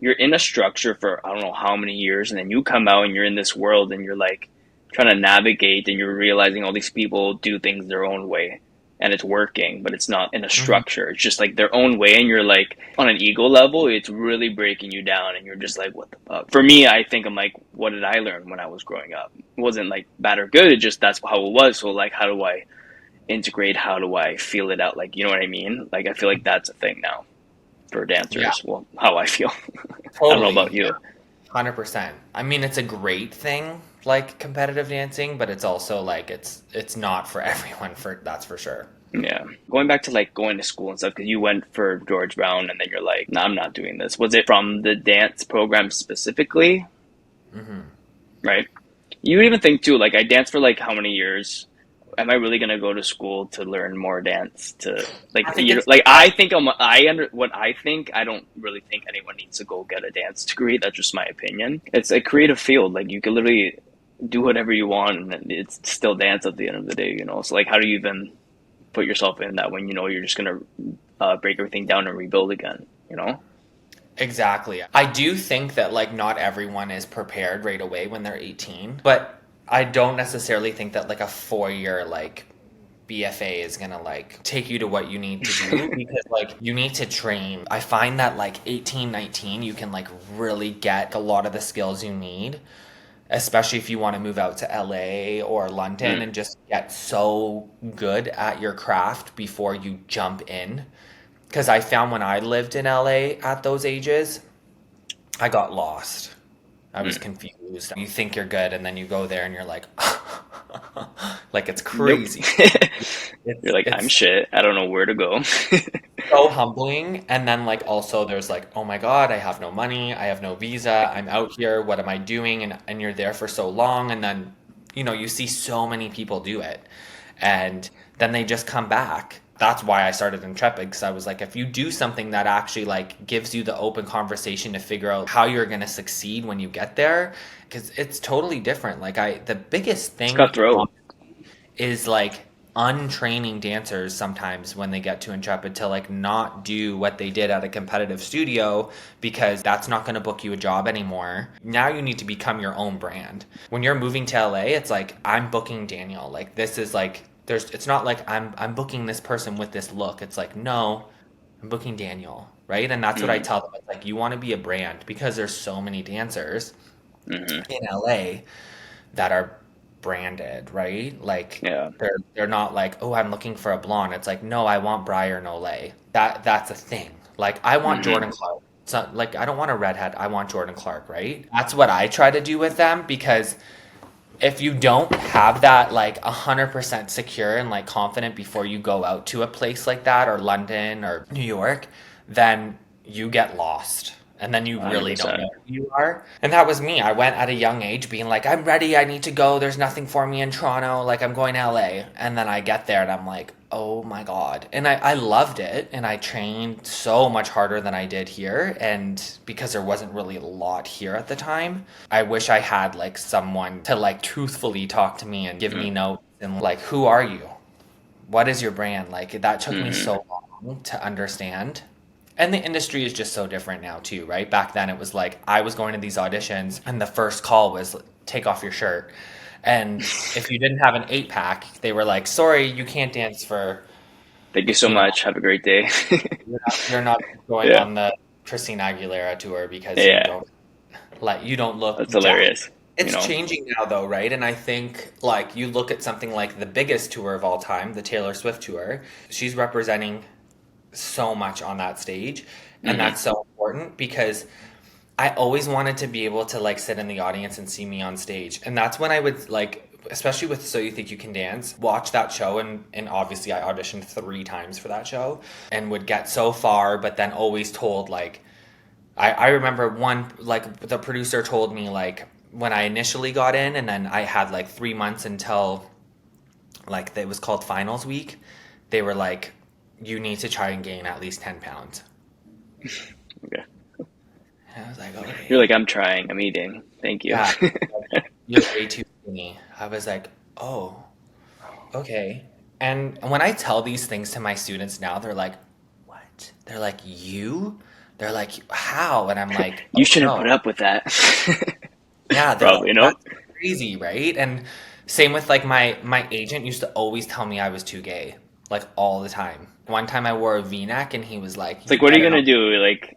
you're in a structure for I don't know how many years, and then you come out and you're in this world and you're like trying to navigate, and you're realizing all these people do things their own way and it's working, but it's not in a hmm, structure. It's just like their own way, and you're like on an ego level, it's really breaking you down, and you're just like, what the fuck? For me, I think I'm like, what did I learn when I was growing up? It wasn't like bad or good. It just that's how it was. So like, how do I integrate? How do I feel it out? Like, you know what I mean? Like, I feel like that's a thing now for yeah, dancers. Well, how I feel. I don't know totally, about you. 100%. I mean, it's a great thing, like competitive dancing, but it's also like it's not for everyone. For that's for sure. Yeah. Going back to like going to school and stuff, because you went for George Brown and then you're like, no, I'm not doing this. Was it from the dance program specifically? Hmm. Right. You would even think too, like I danced for like how many years? Am I really gonna go to school to learn more dance? To like I think you it's like I think I under what I think. I don't really think anyone needs to go get a dance degree. That's just my opinion. It's a creative field. Like you can literally do whatever you want, and it's still dance at the end of the day. So like, how do you even put yourself in that when you're just gonna break everything down and rebuild again? You know? exactly. I do think that like not everyone is prepared right away when they're 18, but I don't necessarily think that like a 4 year like BFA is gonna like take you to what you need to do because like you need to train. I find that like 18, 19, you can like really get a lot of the skills you need, especially if you want to move out to LA or London Mm. and just get so good at your craft before you jump in. Because I found when I lived in LA at those ages, I got lost. I was Mm. confused. You think you're good, and then you go there and you're like, Like it's Nope. crazy. You're like, I'm It's shit. I don't know where to go. so humbling. And then like also there's like, oh my God, I have no money, I have no visa, I'm out here, what am I doing? And you're there for so long, and then you see so many people do it. And then they just come back. That's why I started Intrepid, because I was like, if you do something that actually like gives you the open conversation to figure out how you're gonna succeed when you get there, because it's totally different. Like the biggest It's thing cutthroat. is like untraining dancers sometimes when they get to Intrepid to like not do what they did at a competitive studio, because that's not going to book you a job anymore. Now you need to become your own brand. When you're moving to LA, it's like, I'm booking Daniel. Like this is like it's not like I'm booking this person with this look. It's like, no, I'm booking Daniel, right? And that's what I Mm, tell them. It's like, you want to be a brand because there's so many dancers hmm. in LA that are branded, right? Like Yeah. they're not like, oh, I'm looking for a blonde. It's like, no, I want Briar Nolay. That's a thing. Like I want Hmm. Jordan Clark. So like I don't want a redhead. I want Jordan Clark, right? That's what I try to do with them, because if you don't have that like 100% secure and like confident before you go out to a place like that, or London or New York, then you get lost. And then you really don't 100%. know who you are. And that was me. I went at a young age being like, I'm ready. I need to go. There's nothing for me in Toronto. Like, I'm going to LA. And then I get there and I'm like, oh my God. And I loved it. And I trained so much harder than I did here. And because there wasn't really a lot here at the time, I wish I had like someone to like truthfully talk to me and give me notes and like, who are you? What is your brand? Like, that took me Mm-hmm. so long to understand. And the industry is just so different now too, right? Back then it was like I was going to these auditions and the first call was take off your shirt. And if you didn't have an 8-pack, they were like, sorry, you can't dance for, Thank you so you know, much. Have a great day. you're not going Yeah. on the Christina Aguilera tour because Yeah. you don't look That's jacked. hilarious. You It's know? changing now though, right? And I think like you look at something like the biggest tour of all time, the Taylor Swift tour, she's representing so much on that stage, and Hmm. that's so important because I always wanted to be able to like sit in the audience and see me on stage. And that's when I would like, especially with So You Think You Can Dance, watch that show, and obviously I auditioned 3 times for that show and would get so far, but then always told like I remember one, like the producer told me like when I initially got in, and then I had like 3 months until like it was called finals week, they were like, you need to try and gain at least 10 pounds. Okay. And I was like, You're okay. like, I'm trying. I'm eating. Thank you. Yeah, like, you're way too skinny. I was like, oh, okay. And when I tell these things to my students now, they're like, what? They're like, you? They're like, how? And I'm like, You oh shouldn't put no. up with that. Yeah, they're like, Probably, no? that's crazy, right? And same with like my agent used to always tell me I was too gay, like all the time. One time I wore a V-neck and he was like, It's you like, what are you better gonna not. do? Like,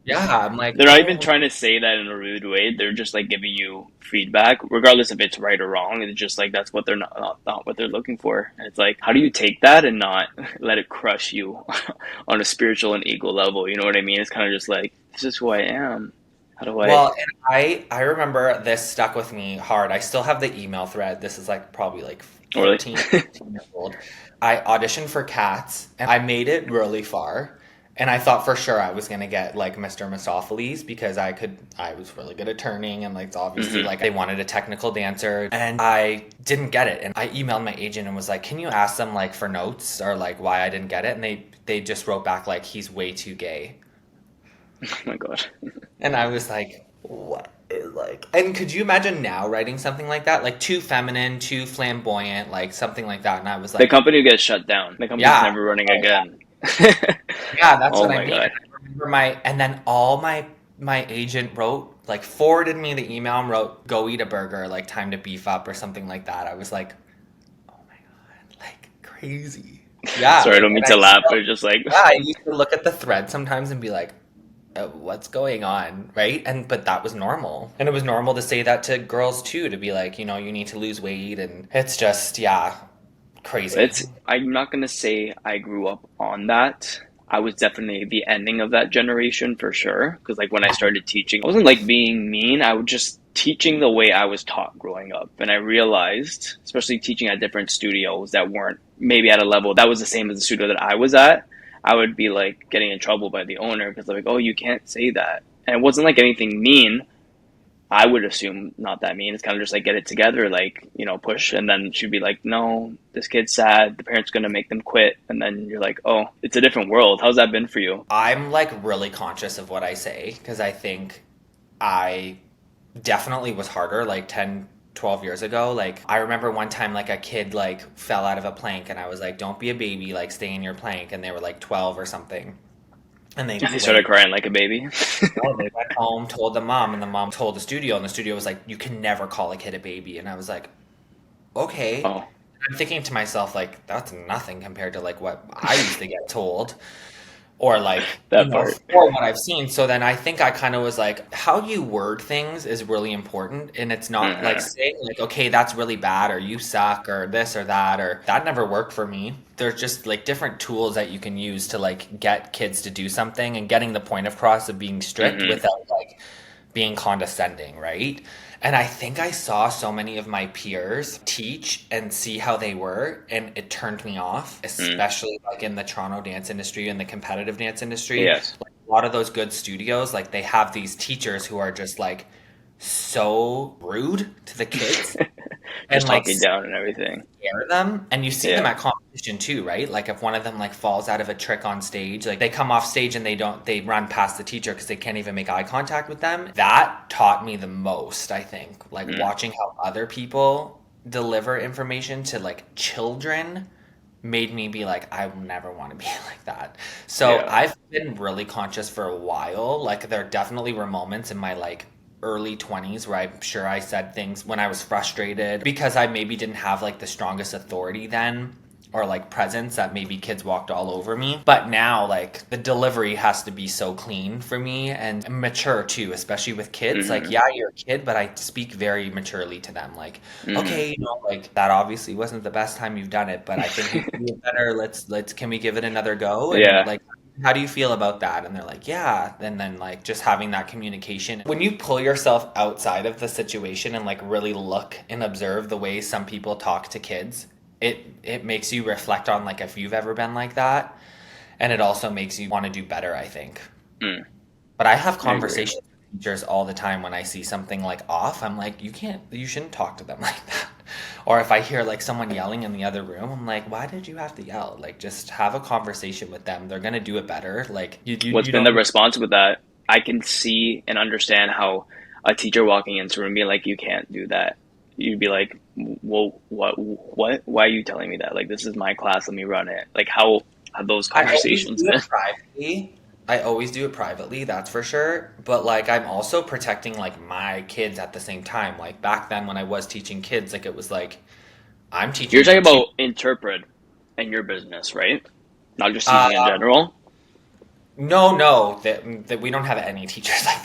Yeah, I'm like, they're not even don't. trying to say that in a rude way. They're just like giving you feedback, regardless if it's right or wrong. It's just like that's what they're not what they're looking for. And it's like, how do you take that and not let it crush you on a spiritual and ego level? You know what I mean? It's kind of just like, this is who I am. How do I? Well, and I remember this stuck with me hard. I still have the email thread. This is like probably like Or like, 13, 14 years old. I auditioned for Cats and I made it really far. And I thought for sure I was gonna get like Mr. Mistopheles because I was really good at turning, and like obviously hmm. like they wanted a technical dancer, and I didn't get it. And I emailed my agent and was like, can you ask them like for notes or like why I didn't get it? And they just wrote back like, he's way too gay. Oh my god. And I was like, what is like, and could you imagine now writing something like that? Like too feminine, too flamboyant, like something like that. And I was The like, company gets shut down. The company's yeah, never running oh again. yeah, that's Oh what I my mean. god. And I remember and then all my agent wrote, like forwarded me the email and wrote, go eat a burger, like time to beef up or something like that. I was like, oh my God, like crazy. Yeah, Sorry, I like, don't and mean I to laugh, still, but it's just like, yeah, I used to look at the thread sometimes and be like, what's going on, right? And but that was normal, and it was normal to say that to girls too, to be like, you need to lose weight, and it's just, yeah, crazy. I'm not gonna say I grew up on that. I was definitely the ending of that generation for sure. Because like when I started teaching, I wasn't like being mean. I was just teaching the way I was taught growing up. And I realized, especially teaching at different studios that weren't maybe at a level that was the same as the studio that I was at, I would be like getting in trouble by the owner because like, oh, you can't say that. And it wasn't like anything mean. I would assume not that mean. It's kind of just like get it together, like, you know, push. And then she'd be like, no, this kid's sad. The parent's going to make them quit. And then you're like, oh, it's a different world. How's that been for you? I'm like really conscious of what I say because I think I definitely was harder like 10, 12 years ago. Like I remember one time like a kid like fell out of a plank and I was like, don't be a baby, like stay in your plank. And they were like 12 or something. And they They started crying like a baby. oh, they went home, told the mom, and the mom told the studio, and the studio was like, you can never call a kid a baby. And I was like, okay. Oh, I'm thinking to myself, like, that's nothing compared to like what I used to get told. Or like, that part. or what I've seen. So then I think I kind of was like, how you word things is really important. And it's not like Mm-hmm. saying like, okay, that's really bad or you suck or this or that, or that never worked for me. There's just like different tools that you can use to like get kids to do something and getting the point across of being strict Mm-hmm. without like being condescending, right? And I think I saw so many of my peers teach and see how they were, and it turned me off, Mm. especially like in the Toronto dance industry and the competitive dance industry. Yes. Like a lot of those good studios, like they have these teachers who are just like so rude to the kids and Just like talking down and everything. scare them. And you see them Yeah. at competition too, right? Like if one of them like falls out of a trick on stage, like they come off stage and they run past the teacher because they can't even make eye contact with them. That taught me the most, I think. Like Mm. watching how other people deliver information to like children made me be like, I never want to be like that. So Yeah. I've been really conscious for a while. Like there definitely were moments in my like early 20s where I'm sure I said things when I was frustrated because I maybe didn't have like the strongest authority then or like presence that maybe kids walked all over me. But now like the delivery has to be so clean for me and mature too, especially with kids. Like Mm-hmm. yeah, you're a kid, but I speak very maturely to them. Like, Mm-hmm. okay, like that obviously wasn't the best time you've done it, but I think you can do it better. Let's can we give it another go? And Yeah. like how do you feel about that? And they're like, yeah. And then like just having that communication. When you pull yourself outside of the situation and like really look and observe the way some people talk to kids, it makes you reflect on like if you've ever been like that. And it also makes you want to do better, I think. Mm. But I have I agree. conversations with teachers all the time when I see something like off. I'm like, you shouldn't talk to them like that. Or if I hear like someone yelling in the other room, I'm like, why did you have to yell? Like, just have a conversation with them. They're gonna do it better. Like, What's you been the don't. response with that? I can see and understand how a teacher walking into a room being like, you can't do that. You'd be like, well, what? Why are you telling me that? Like, this is my class. Let me run it. Like, how have those I always conversations do been? it privately. I always do it privately, that's for sure. But like, I'm also protecting like my kids at the same time. Like back then when I was teaching kids, like it was like I'm You're teaching talking them too. about interpret in your business, right? Not just teaching in Uh, general. no, that we don't have any teachers like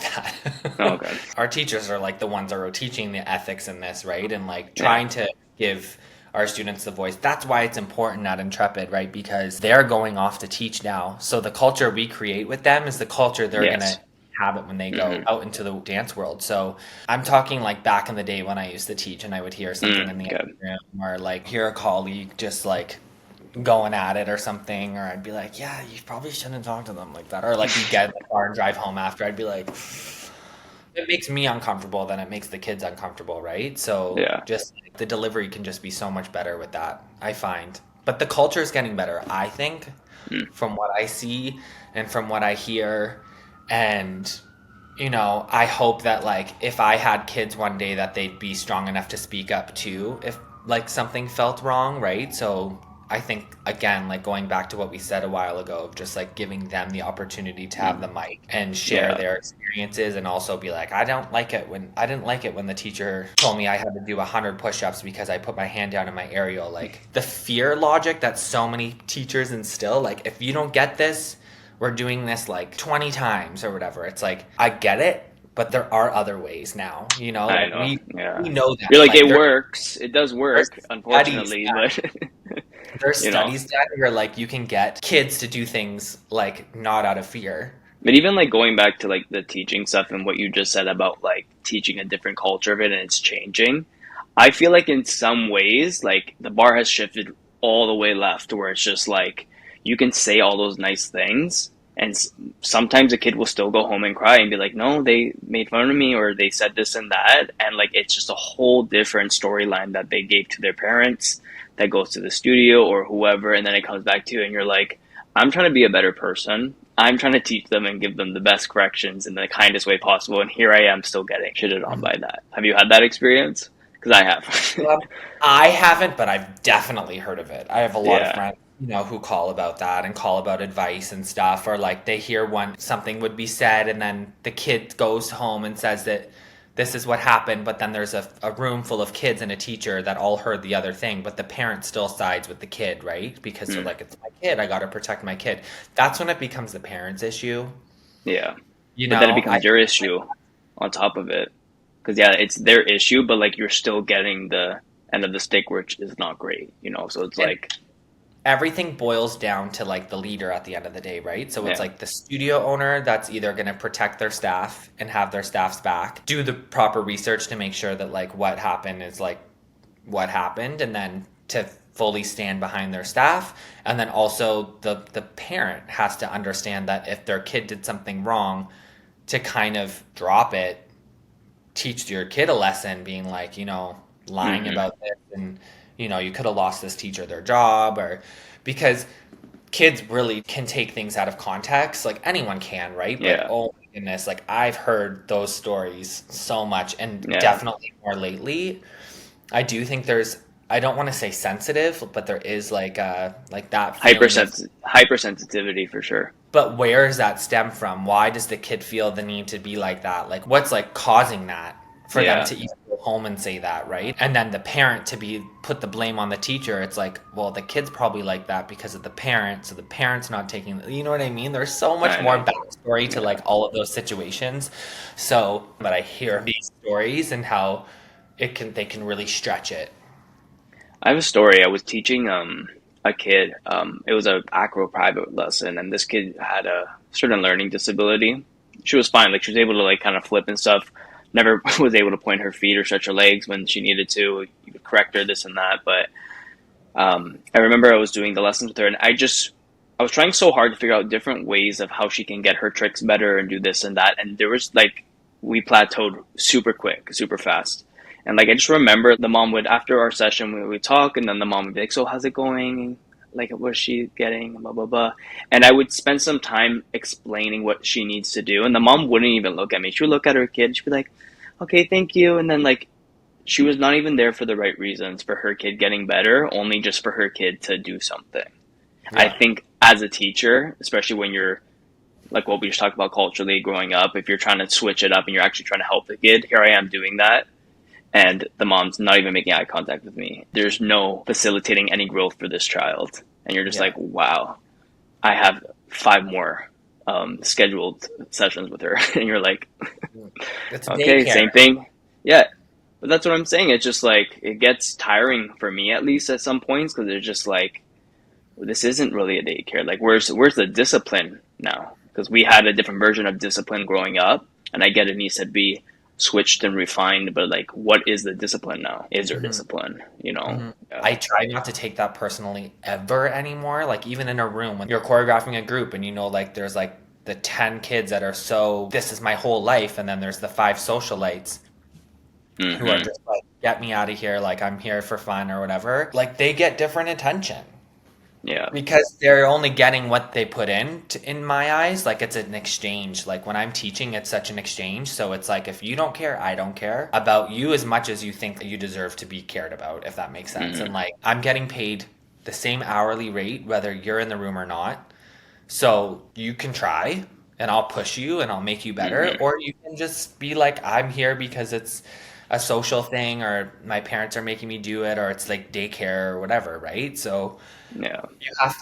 Oh, that. okay. Our teachers are like the ones that are teaching the ethics in this, right? And like Yeah. trying to give our students the voice. That's why it's important at Intrepid, right? Because they're going off to teach now. So the culture we create with them is the culture they're Yes. gonna have it when they go Mm-hmm. out into the dance world. So I'm talking like back in the day when I used to teach and I would hear something in the Okay. other room or like hear a colleague just like going at it or something, or I'd be like, yeah, you probably shouldn't talk to them like that. Or like we get in the car and drive home after, I'd be like, it makes me uncomfortable, then it makes the kids uncomfortable, right? So Yeah. just the delivery can just be so much better with that, I find. But the culture is getting better, I think, Mm. from what I see and from what I hear. And I hope that like if I had kids one day that they'd be strong enough to speak up too if like something felt wrong, right? So I think again, like going back to what we said a while ago, of just like giving them the opportunity to have Mm. the mic and share Yeah. their experiences and also be like, I didn't like it when the teacher told me I had to do 100 push-ups because I put my hand down in my aerial. Like the fear logic that so many teachers instill, like if you don't get this, we're doing this like 20 times or whatever. It's like, I get it, but there are other ways now, I like know. we Yeah. know You're that. like, Like it works. It does there's work, studies unfortunately, that but There's you know? studies done where like you can get kids to do things like not out of fear. But even like going back to like the teaching stuff and what you just said about like teaching a different culture of it and it's changing, I feel like in some ways, like the bar has shifted all the way left where it's just like you can say all those nice things and sometimes a kid will still go home and cry and be like, no, they made fun of me or they said this and that. And like it's just a whole different storyline that they gave to their parents that goes to the studio or whoever. And then it comes back to you and you're like, I'm trying to be a better person. I'm trying to teach them and give them the best corrections in the kindest way possible. And here I am still getting shitted on Mhm. by that. Have you had that experience? Because I have. Um, I haven't, but I've definitely heard of it. I have a lot of Yeah. friends, who call about that and call about advice and stuff, or like they hear one something would be said, and then the kid goes home and says that this is what happened, but then there's a room full of kids and a teacher that all heard the other thing, but the parent still sides with the kid, right? Because they're Mm, like, it's my kid, I got to protect my kid. That's when it becomes the parent's issue. yeah. You But then it know, I becomes your issue on top of it. Because, yeah, it's their issue, but like you're still getting the end of the stick, which is not great, you know? So it's and like, everything boils down to like the leader at the end of the day, right? So it's yeah. like the studio owner that's either going to protect their staff and have their staff's back, do the proper research to make sure that like what happened is like what happened, and then to fully stand behind their staff. And then also the parent has to understand that if their kid did something wrong, to kind of drop it, teach your kid a lesson, being like, lying Hmm. about this, and you could have lost this teacher their job, or because kids really can take things out of context, like anyone can, right? But Yeah. oh my goodness, like I've heard those stories so much, and Yeah. definitely more lately. I do think there's, I don't want to say sensitive, but there is like that feeling of, Hypersensitivity for sure. but where does that stem from? Why does the kid feel the need to be like that? Like, what's like causing that for them Yeah. to even go home and say that, right? And then the parent to be put the blame on the teacher. It's like, well, the kid's probably like that because of the parent, so the parent's not taking. You know what I mean? There's so much I more know. backstory to Yeah. like all of those situations. So, but I hear these stories and how they can really stretch it. I have a story. I was teaching a kid. It was a acro private lesson, and this kid had a certain learning disability. She was fine, like she was able to like kind of flip and stuff. Never was able to point her feet or stretch her legs when she needed to. You could correct her this and that, but I remember I was doing the lessons with her, and I was trying so hard to figure out different ways of how she can get her tricks better and do this and that. And there was like we plateaued super quick, super fast. And like I just remember the mom would after our session we would talk, and then the mom would be like, "So how's it going? Like what's she getting? Blah blah blah." And I would spend some time explaining what she needs to do, and the mom wouldn't even look at me. She would look at her kid. She'd be like, "Okay, thank you," and then like she was not even there for the right reasons for her kid getting better, only just for her kid to do something. I Yeah. think as a teacher, especially when you're like what we just talked about culturally growing up, if you're trying to switch it up and you're actually trying to help the kid, here I am doing that. And the mom's not even making eye contact with me. There's no facilitating any growth for this child. And you're just Yeah. like, wow, I have five more scheduled sessions with her. And you're like, It's okay, daycare. same thing. Yeah, but that's what I'm saying. It's just like it gets tiring for me at least at some points because it's just like this isn't really a daycare. Like where's the discipline now? Because we had a different version of discipline growing up, and I get it needs to be switched and refined. But like, what is the discipline now? Is there Mhm. discipline? You know? Mhm. Yeah. I try not to take that personally ever anymore. Like even in a room when you're choreographing a group and like there's like the 10 kids that are so this is my whole life, and then there's the five socialites who are Mm-hmm. just like get me out of here, like I'm here for fun or whatever. Like they get different attention Yeah. because they're only getting what they put in my eyes. Like it's an exchange. Like when I'm teaching, it's such an exchange. So it's like if you don't care, I don't care about you as much as you think that you deserve to be cared about, if that makes sense. Mm-hmm. And like I'm getting paid the same hourly rate whether you're in the room or not. So you can try and I'll push you and I'll make you better, Mm-hmm. or you can just be like, I'm here because it's a social thing, or my parents are making me do it, or it's like daycare or whatever, right? So Yeah.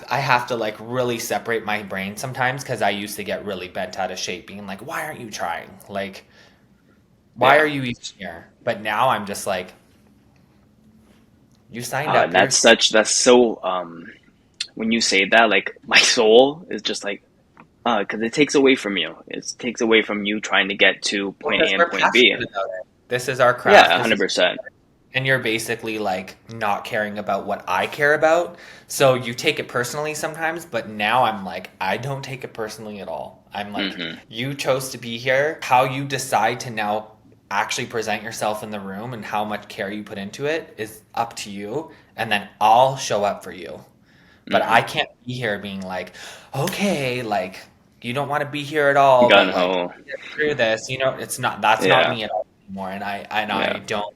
I have to like really separate my brain sometimes because I used to get really bent out of shape, being like, why aren't you trying? Like, why Yeah. are you even here? But now I'm just like, You signed up. You're That's so, when you say that, like my soul is just like, because it takes away from you. It takes away from you trying to get to point A because and we're point B. passionate about it. This is our Yeah, craft. This is 100%. and you're basically like not caring about what I care about. So you take it personally sometimes, but now I'm like, I don't take it personally at all. I'm like, Hmm. you chose to be here. How you decide to now actually present yourself in the room and how much care you put into it is up to you. And then I'll show up for you. But I Hmm. can't be here being like, okay, like you don't want to be here at all, Gun but like ho. get through this. It's not that's not Yeah, me at all anymore. And I yeah. don't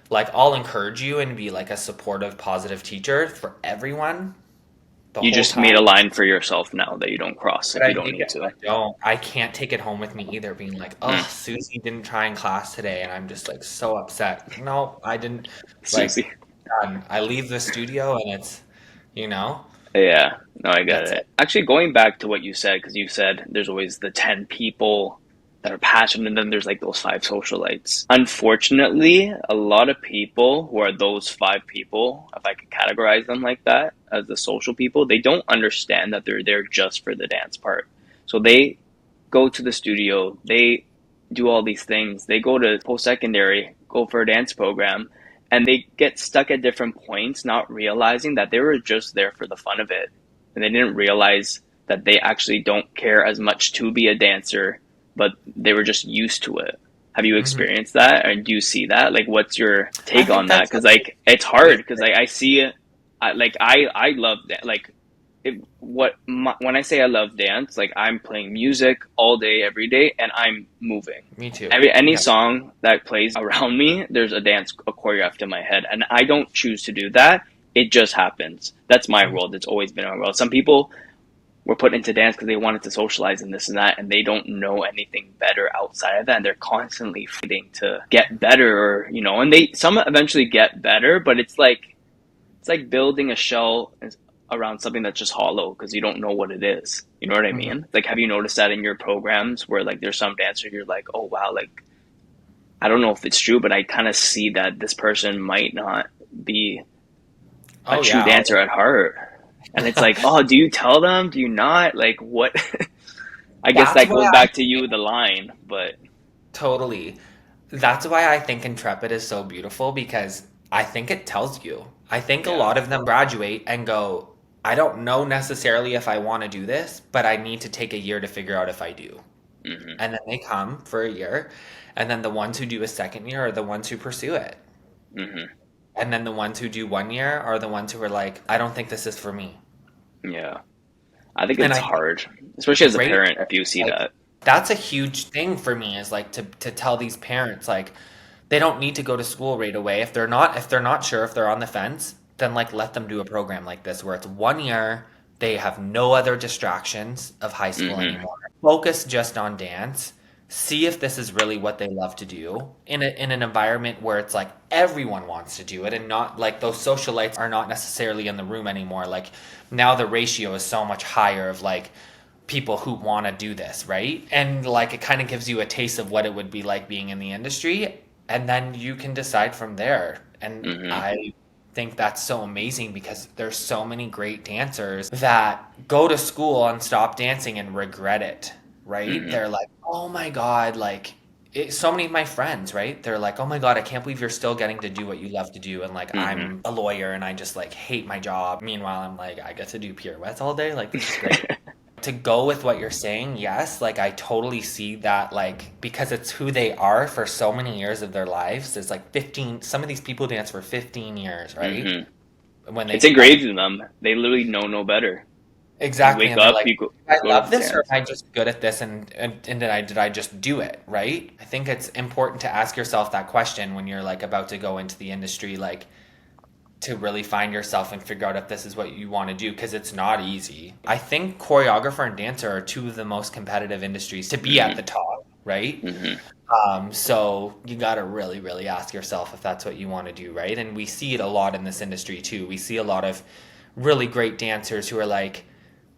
like I'll encourage you and be like a supportive, positive teacher for everyone the You whole just made time. a line for yourself now that you don't cross But if you don't need I to. don't. I can't take it home with me either, being like, oh, Mm. Susie didn't try in class today, and I'm just like so upset. No, I didn't. Like, Susie. done. I leave the studio and it's, you know, Yeah, no, I get that's it. it. Actually, going back to what you said, because you said there's always the 10 people that are passionate, and then there's like those five socialites. Unfortunately, a lot of people who are those five people, if I could categorize them like that, as the social people, they don't understand that they're there just for the dance part. So they go to the studio, they do all these things, they go to post secondary, go for a dance program, and they get stuck at different points, not realizing that they were just there for the fun of it. And they didn't realize that they actually don't care as much to be a dancer, but they were just used to it. Have you Hmm. experienced that? And do you see that? Like, what's your I take think on that? that's Because, a like, it's hard great. because I see it. I love that. Like, when I say I love dance, like I'm playing music all day, every day, and I'm moving. Me too. Any Yeah. song that plays around me, there's a choreographed in my head, and I don't choose to do that. It just happens. That's my Mhm. world. It's always been my world. Some people were put into dance because they wanted to socialize and this and that, and they don't know anything better outside of that, and they're constantly fighting to get better, or and they some eventually get better, but it's like building a shell around something that's just hollow because you don't know what it is. You know what I Mhm. mean? Like, have you noticed that in your programs where like there's some dancer you're like, oh wow, like I don't know if it's true, but I kind of see that this person might not be a Oh true yeah. dancer at heart. And it's like, oh, do you tell them? Do you not? Like, what? I guess That's that why goes I back to you, the line, but totally. That's why I think Intrepid is so beautiful because I think it tells you. I think a yeah. lot of them graduate and go, I don't know necessarily if I want to do this, but I need to take a year to figure out if I do. Hmm. And then they come for a year, and then the ones who do a second year are the ones who pursue it. Hmm. And then the ones who do 1 year are the ones who are like, I don't think this is for me. Yeah. I think And it's I think hard, especially the as a great parent, if you see like that. that's a huge thing for me is like to tell these parents like they don't need to go to school right away if they're not sure if they're on the fence then like let them do a program like this where it's 1 year they have no other distractions of high school Hmm. anymore focus just on dance see if this is really what they love to do in an environment where it's like everyone wants to do it and not like those socialites are not necessarily in the room anymore like now the ratio is so much higher of like people who want to do this, right? And like it kind of gives you a taste of what it would be like being in the industry, and then you can decide from there. And Hmm. I think that's so amazing because there's so many great dancers that go to school and stop dancing and regret it, right? Hmm. They're like, "Oh my God, like so many of my friends, right? They're like, "Oh my God, I can't believe you're still getting to do what you love to do." And like, Hmm. I'm a lawyer and I just like hate my job. Meanwhile, I'm like, I get to do pirouettes all day. Like, this is great to go with what you're saying, yes, like I totally see that, like, because it's who they are for so many years of their lives. There's like 15, some of these people dance for 15 years, right? Hmm. When It's they, like, engraved in them. They literally know no better. You exactly. wake And they're up, like, you I go to love the this or dance. am I just good at this? And did I just do it, right? I think it's important to ask yourself that question when you're like about to go into the industry, like, to really find yourself and figure out if this is what you want to do because it's not easy. I think choreographer and dancer are two of the most competitive industries to be at Hmm. the top, right? Hmm. So you got to really, really ask yourself if that's what you want to do, right? And we see it a lot in this industry too. We see a lot of really great dancers who are like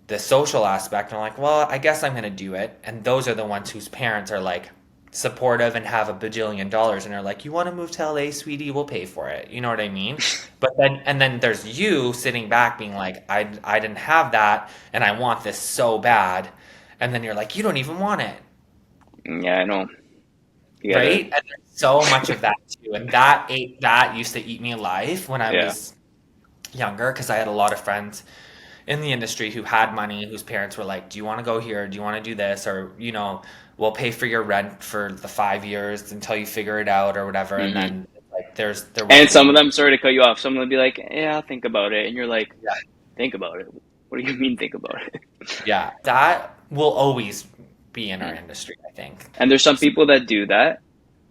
the social aspect and are like, well, I guess I'm going to do it. And those are the ones whose parents are like, supportive and have $1 billion and are like, you want to move to LA, sweetie, we'll pay for it. You know what I mean? But then there's you sitting back being like, I didn't have that and I want this so bad. And then you're like, you don't even want it. Yeah, I know. You gotta, Right? And there's so much of that too. And that used to eat me alive when I yeah. was younger, because I had a lot of friends in the industry who had money, whose parents were like, do you want to go here? Do you want to do this? Or, we'll pay for your rent for the 5 years until you figure it out or whatever. And Hmm. then like there And wasn't some of any. them, sorry to cut you off, some of them be like, yeah, think about it. And you're like, Yeah. think about it. What do you mean think about it? Yeah. That will always be in our industry, I think. And there's some people that do that,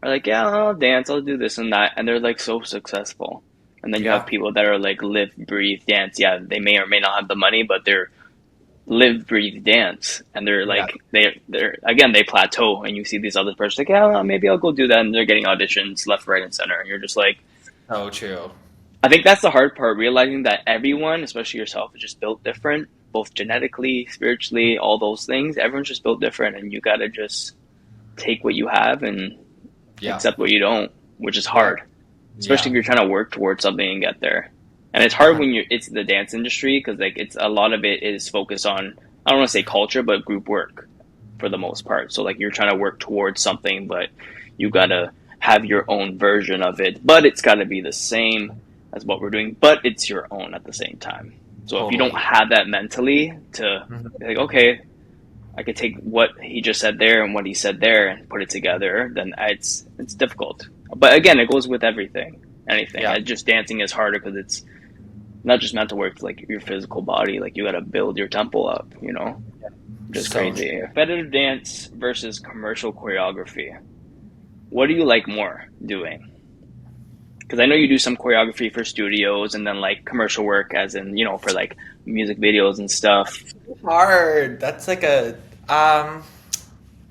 are like, yeah, I'll dance, I'll do this and that, and they're like so successful. And then you have Yeah. people that are like live, breathe, dance. Yeah, they may or may not have the money, but they're live, breathe, dance, and they're Yeah. like they're again they plateau, and you see these other persons like, yeah, well, maybe I'll go do that, and they're getting auditions left, right, and center, and you're just like, So true. I think that's the hard part, realizing that everyone, especially yourself, is just built different, both genetically, spiritually, all those things. Everyone's just built different, and you gotta just take what you have and Yeah. accept what you don't, which is Yeah. hard, especially if Yeah. you're trying to work towards something and get there. And it's hard when it's the dance industry, because like it's a lot of it is focused on, I don't want to say culture, but group work for the most part. So like you're trying to work towards something, but you gotta have your own version of it, but it's gotta be the same as what we're doing, but it's your own at the same time. So if you don't Totally. have that mentally to Mhm. be like, okay, I could take what he just said there and what he said there and put it together, then it's difficult. But again, it goes with everything, anything. Yeah. Just dancing is harder because it's not just mental work, it's like your physical body. Like you got to build your temple up, just So crazy. true. Competitive dance versus commercial choreography. What do you like more doing? Because I know you do some choreography for studios and then like commercial work, as in, for like music videos and stuff. Hard. That's like a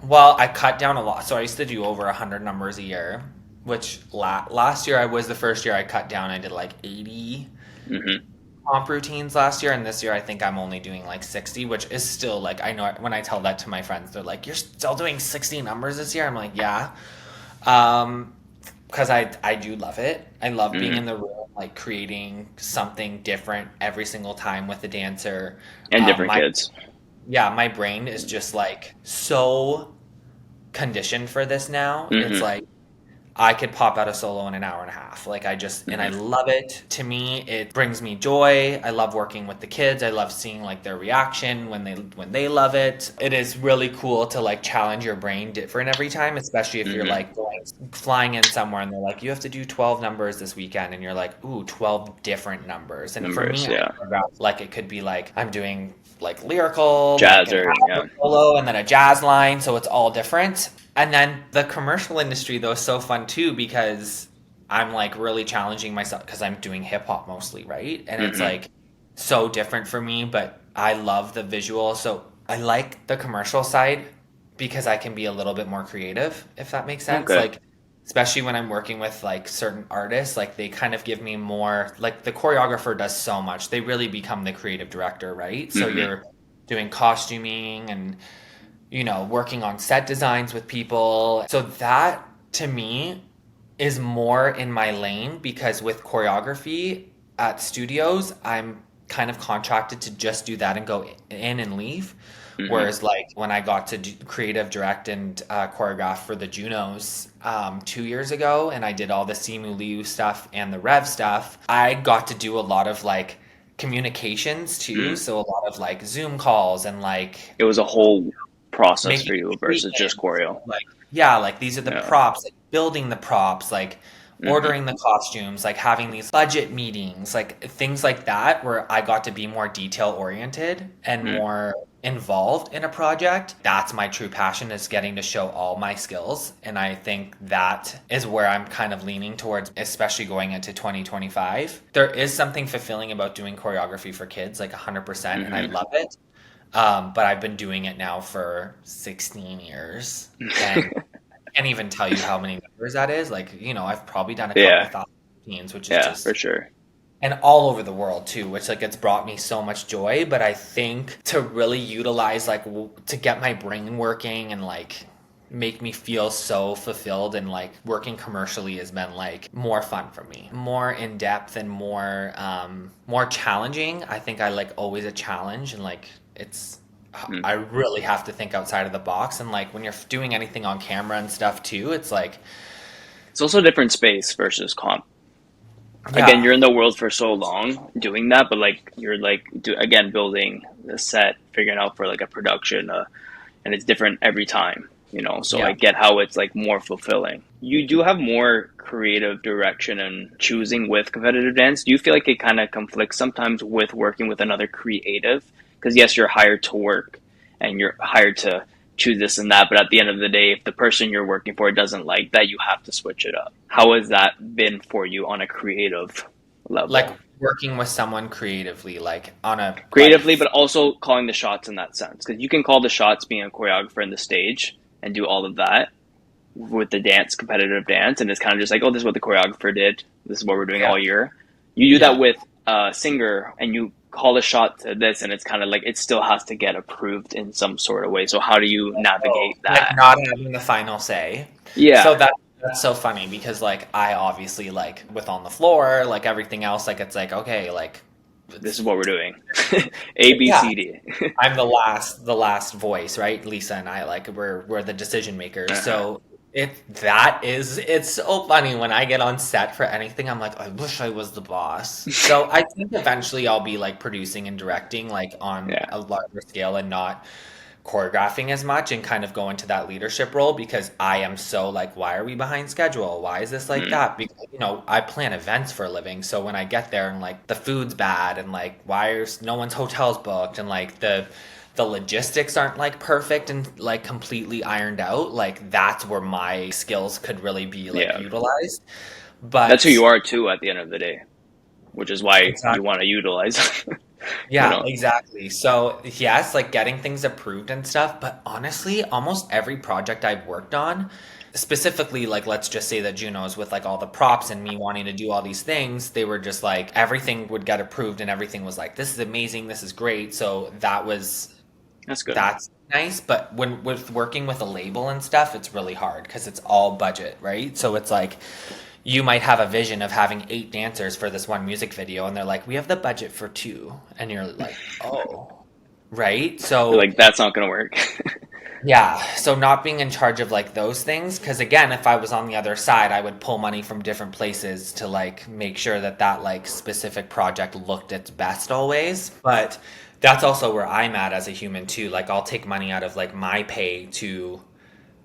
well, I cut down a lot. So I used to do over 100 numbers a year, which last year I was the first year I cut down. I did like 80 Hmm. comp routines last year, and this year I think I'm only doing like 60, which is still like, I know when I tell that to my friends, they're like, "You're still doing 60 numbers this year?" I'm like, "Yeah." Um because I do love it. I love being in Hmm. the room, like creating something different every single time with the dancer. And different My kids. Yeah, my brain is just like so conditioned for this now. It's Hmm. like I could pop out a solo in an hour and a half. Like and I Hmm. love it. To me, it brings me joy. I love working with the kids. I love seeing like their reaction when they love it. It is really cool to like challenge your brain different every time, especially if you're Hmm. like flying in somewhere and they're like, you have to do 12 numbers this weekend, and you're like, ooh, 12 different numbers. And for Numbers, me, yeah. like it could be like I'm doing like lyrical, like an Jazzer, opera yeah. solo, and then a jazz line, so it's all different. And then the commercial industry though is so fun too, because I'm like really challenging myself because I'm doing hip hop mostly, right? And it's Hmm. like so different for me, but I love the visual. So I like the commercial side because I can be a little bit more creative, if that makes sense. Okay. Like especially when I'm working with like certain artists, like they kind of give me more, like the choreographer does so much. They really become the creative director, right? So Hmm. you're doing costuming and working on set designs with people. So that to me is more in my lane, because with choreography at studios, I'm kind of contracted to just do that and go in and leave. Hmm. Whereas, like, when I got to do creative direct and choreograph for the Junos 2 years ago, and I did all the Simu Liu stuff and the Rev stuff, I got to do a lot of like communications too. Hmm. So, a lot of like Zoom calls and like It was a whole process for making you versus just treatments, choreo. like yeah, like these are the Yeah. props, like building the props, like Hmm. ordering the costumes, like having these budget meetings, like things like that, where I got to be more detail oriented and Hmm. more involved in a project. That's my true passion, is getting to show all my skills. And I think that is where I'm kind of leaning towards, especially going into 2025. There is something fulfilling about doing choreography for kids, like 100%, and I Hmm. love it. But I've been doing it now for 16 years, and I can't even tell you how many numbers that is. Like, I've probably done a couple Yeah. thousand routines, which is Yeah, for just, sure. and all over the world too, which like it's brought me so much joy. But I think to really utilize, like, to get my brain working and like make me feel so fulfilled, and like working commercially has been like more fun for me, more in depth and more challenging. I think I like always a challenge, and like it's Mm. I really have to think outside of the box, and like when you're doing anything on camera and stuff too, it's like It's also a different space versus comp. Again, yeah, you're in the world for so long doing that, but like you're like again building the set, figuring out for like a production, and it's different every time, you know. So yeah. I get how it's like more fulfilling. You do have more creative direction and choosing with competitive dance. Do you feel like it kind of conflicts sometimes with working with another creative? Because yes, you're hired to work and you're hired to choose this and that, but at the end of the day, if the person you're working for doesn't like that, you have to switch it up. How has that been for you on a creative Like level? working with someone creatively, like on a like Creatively, but also calling the shots in that sense. Because you can call the shots being a choreographer in the stage and do all of that with the dance, competitive dance, and it's kind of just like, oh, this is what the choreographer did. This is what we're doing yeah, all year. You do that yeah. with a singer, and you call a shot to this, and it's kind of like it still has to get approved in some sort of way. So how do you Oh, navigate like that? not having the final say. So Yeah, that's so funny because like I obviously like with on the floor, like everything else, like it's like okay, like this is it's what we're doing. A, B, yeah. C, D. I'm the last voice, right? Lisa and I like we're the decision makers. Uh-huh. So it's so funny when I get on set for anything. I'm like, I wish I was the boss. So I think eventually I'll be like producing and directing like on Yeah. a larger scale and not choreographing as much and kind of go into that leadership role because I am so like, why are we behind schedule? Why is this like Mm. that? Because, you know, I plan events for a living. So when I get there and like the food's bad and like why is no one's hotel's booked and like the logistics aren't like perfect and like completely ironed out, like that's where my skills could really be like Yeah. utilized. That's who But you are too at the end of the day, which is why you exactly. want to utilize, you Yeah, know. exactly. So, yes, like getting things approved and stuff, but honestly, almost every project I've worked on, specifically, like let's just say that Juno's with like all the props and me wanting to do all these things, they were just like everything would get approved and everything was like, this is amazing, this is great. So That's good. that's nice. But when with working with a label and stuff, it's really hard because it's all budget, right? So it's like you might have a vision of having 8 dancers for this one music video and they're like we have the budget for 2 and you're like oh right You're so like, that's not gonna work. yeah so not being in charge of like those things because again if I was on the other side I would pull money from different places to like make sure that that like specific project looked its best always but that's also where I'm at as a human too like I'll take money out of like my pay to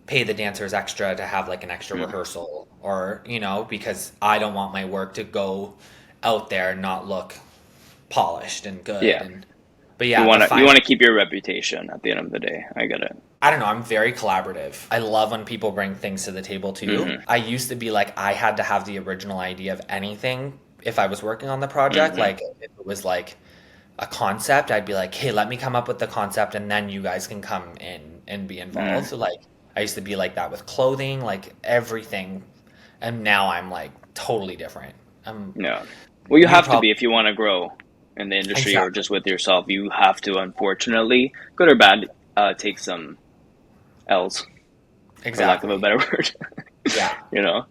pay the dancers extra to have like an extra Mm. rehearsal or you know because I don't want my work to go out there and not look polished and good Yeah. and but yeah the You final wanna keep your reputation at the end of the day. I get it. I don't know I'm very collaborative. I love when people bring things to the table too. Mm-hmm. I used to be like I had to have the original idea of anything if I was working on the project Mm-hmm. like if it was like a concept I'd be like hey let me come up with the concept and then you guys can come in and be involved Mm. so like I used to be like that with clothing like everything and now I'm like totally different Yeah. Well, you you have to probably be if you want to grow in the industry or exactly just with yourself. You have to, unfortunately, good or bad, take some L's, for lack of a exactly better word. yeah You know.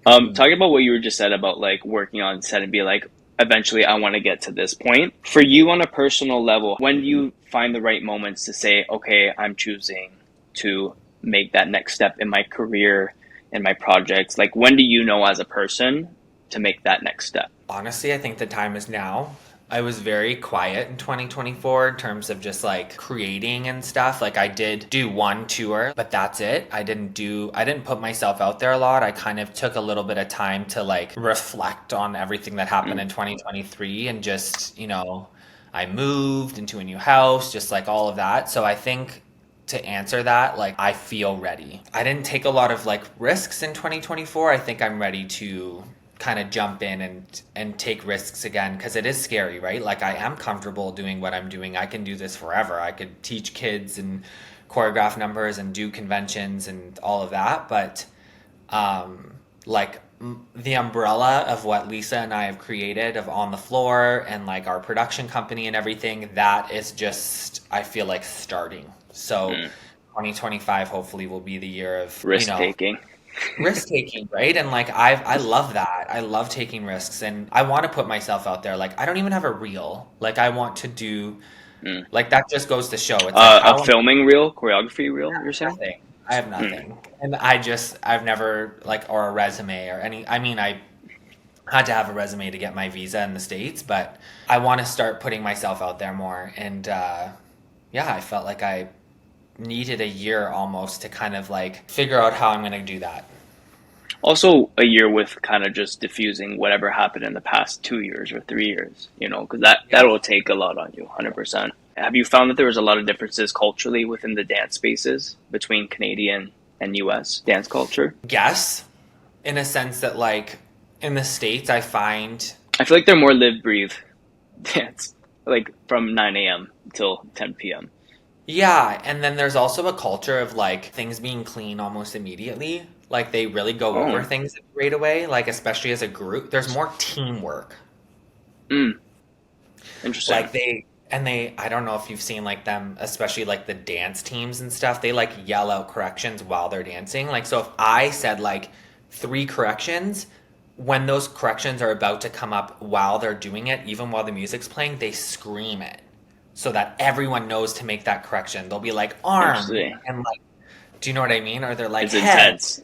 Mhm. Talking about what you were just said about like working on set and be like, eventually, I want to get to this point. For you, on a personal level, when do you find the right moments to say, okay, I'm choosing to make that next step in my career, in my projects? Like, when do you know as a person to make that next step? Honestly, I think the time is now. I was very quiet in 2024 in terms of just like creating and stuff. Like I did do one tour, but that's it. I didn't put myself out there a lot. I kind of took a little bit of time to like reflect on everything that happened Mm. in 2023 and just, you know, I moved into a new house, just like all of that. So I think to answer that, like I feel ready. I didn't take a lot of like risks in 2024. I think I'm ready to kind of jump in and take risks again because it is scary, right? Like I am comfortable doing what I'm doing. I can do this forever. I could teach kids and choreograph numbers and do conventions and all of that, but um like the umbrella of what Lisa and I have created of on the floor and like our production company and everything that is just I feel like starting. So Mm. 2025 hopefully will be the year of, Risk taking. risk taking, right? And like I love that. I love taking risks and I want to put myself out there. Like I don't even have a reel. Like I want to do Mm. like that just goes to show. It's like A how am filming reel, choreography reel, you're saying? nothing. I have Mm. nothing. And I've never like or a resume or any I mean I had to have a resume to get my visa in the States, but I want to start putting myself out there more and yeah, I felt like I needed a year almost to kind of like figure out how I'm going to do that. Also, a year with kind of just diffusing whatever happened in the past 2 years or 3 years, because that Yeah. will take a lot on you, 100%. Have you found that there was a lot of differences culturally within the dance spaces between Canadian and US dance culture? Yes, in a sense that like in the States, I find, I feel like they're more live, breathe dance, like from 9 a.m. till 10 p.m. yeah, and then there's also a culture of like things being clean almost immediately. Like they really go over Oh, things right away, like especially as a group. There's more teamwork. mm, interesting. Like I don't know if you've seen like them, especially like the dance teams and stuff, they like yell out corrections while they're dancing. Like, so if I said like three corrections, when those corrections are about to come up while they're doing it, even while the music's playing, they scream it so that everyone knows to make that correction. They'll be like arm Interesting. and like, do you know what I mean? Or they're like It's head. intense.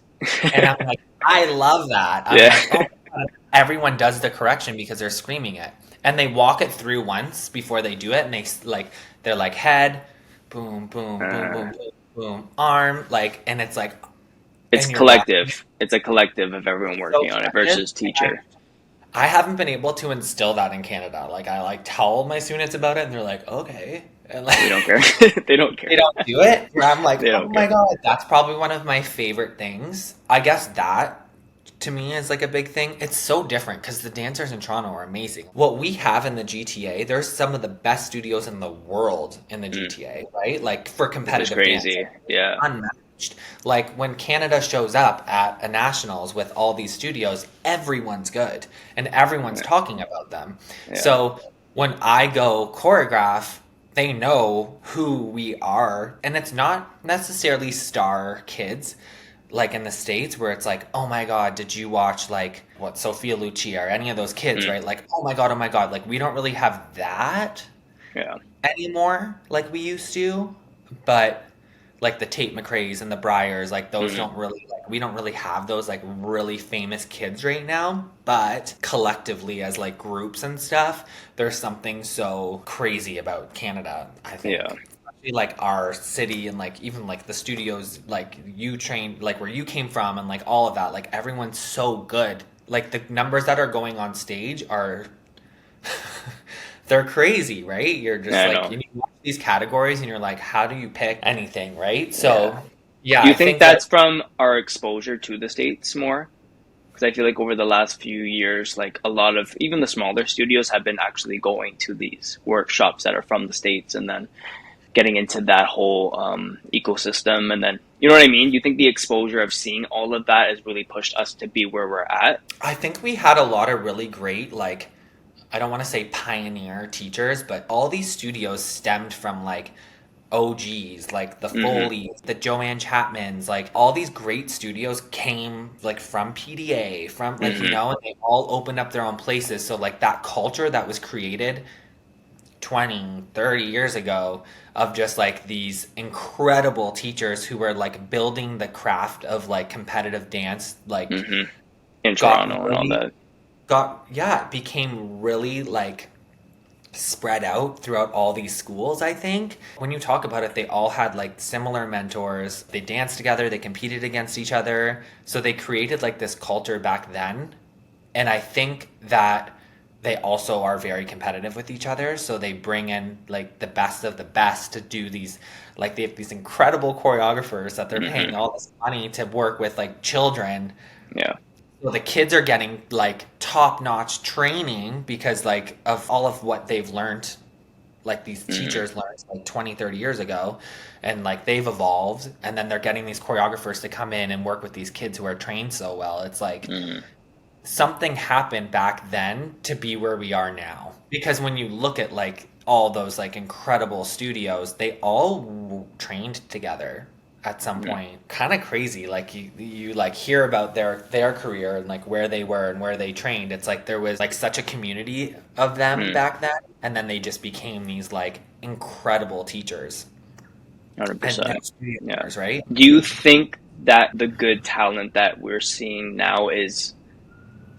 And I'm like, I love that. I'm Yeah. like, oh my God. Everyone does the correction because they're screaming it. And they walk it through once before they do it. And they're like head, boom, boom, boom, Uh, boom, boom, boom, arm. Like, and it's like, it's and you're watching collective. It's a collective of everyone so working on it collective. versus teacher. I haven't been able to instill that in Canada. Like, I like tell my students about it and they're like, okay. And like, We don't care. They don't they care. don't do it. Where I'm like, They oh don't my care. God, that's probably one of my favorite things. I guess that to me is like a big thing. It's so different because the dancers in Toronto are amazing. What we have in the GTA, there's some of the best studios in the world in the Mm, GTA, right? Like for which is competitive dancing, crazy. Yeah. unmatched. Like when Canada shows up at a nationals with all these studios, everyone's good and everyone's Yeah. talking about them. Yeah. So when I go choreograph, they know who we are, and it's not necessarily star kids like in the States where it's like, oh my God, did you watch like what Sophia Lucci or any of those kids, Mm, right? Like, oh my God, oh my God. Like we don't really have that yeah. anymore like we used to. But like the Tate McRae's and the Briars, like those Mm, don't really like we don't really have those like really famous kids right now. But collectively as like groups and stuff, there's something so crazy about Canada, I yeah. think. Especially like our city and like even like the studios like you trained like where you came from and like all of that. Like everyone's so good. Like the numbers that are going on stage are they're crazy, right? You're just I like know. you watch these categories and you're like, how do you pick anything, right? Yeah. So yeah, Do you I think think that that's from our exposure to the States more? Because I feel like over the last few years, like a lot of even the smaller studios have been actually going to these workshops that are from the States and then getting into that whole ecosystem. And then, you know what I mean? Do you think the exposure of seeing all of that has really pushed us to be where we're at? I think we had a lot of really great like I don't want to say pioneer teachers, but all these studios stemmed from like OGs, like the Hmm. Foleys, the Joanne Chapmans, like all these great studios came like from PDA, from like, Hmm. and they all opened up their own places. So like that culture that was created 20, 30 years ago of just like these incredible teachers who were like building the craft of like competitive dance, like Hmm. In got Toronto and all really, that. yeah, it became really like spread out throughout all these schools, I think. When you talk about it, they all had like similar mentors. They danced together, they competed against each other. So they created like this culture back then. And I think that they also are very competitive with each other. So they bring in like the best of the best to do these, like they have these incredible choreographers that they're Hmm. paying all this money to work with like children. Yeah. So the kids are getting like top-notch training because like of all of what they've learned, like these Hmm. teachers learned like 20, 30 years ago, and like they've evolved, and then they're getting these choreographers to come in and work with these kids who are trained so well. It's like Hmm. something happened back then to be where we are now. Because when you look at like all those like incredible studios, they all trained together. at some point. Kind of crazy. Like you like hear about their career and like where they were and where they trained. It's like there was like such a community of them Mm, back then, and then they just became these like incredible teachers and now 100%. studio Yeah. owners, right? Do you think that the good talent that we're seeing now is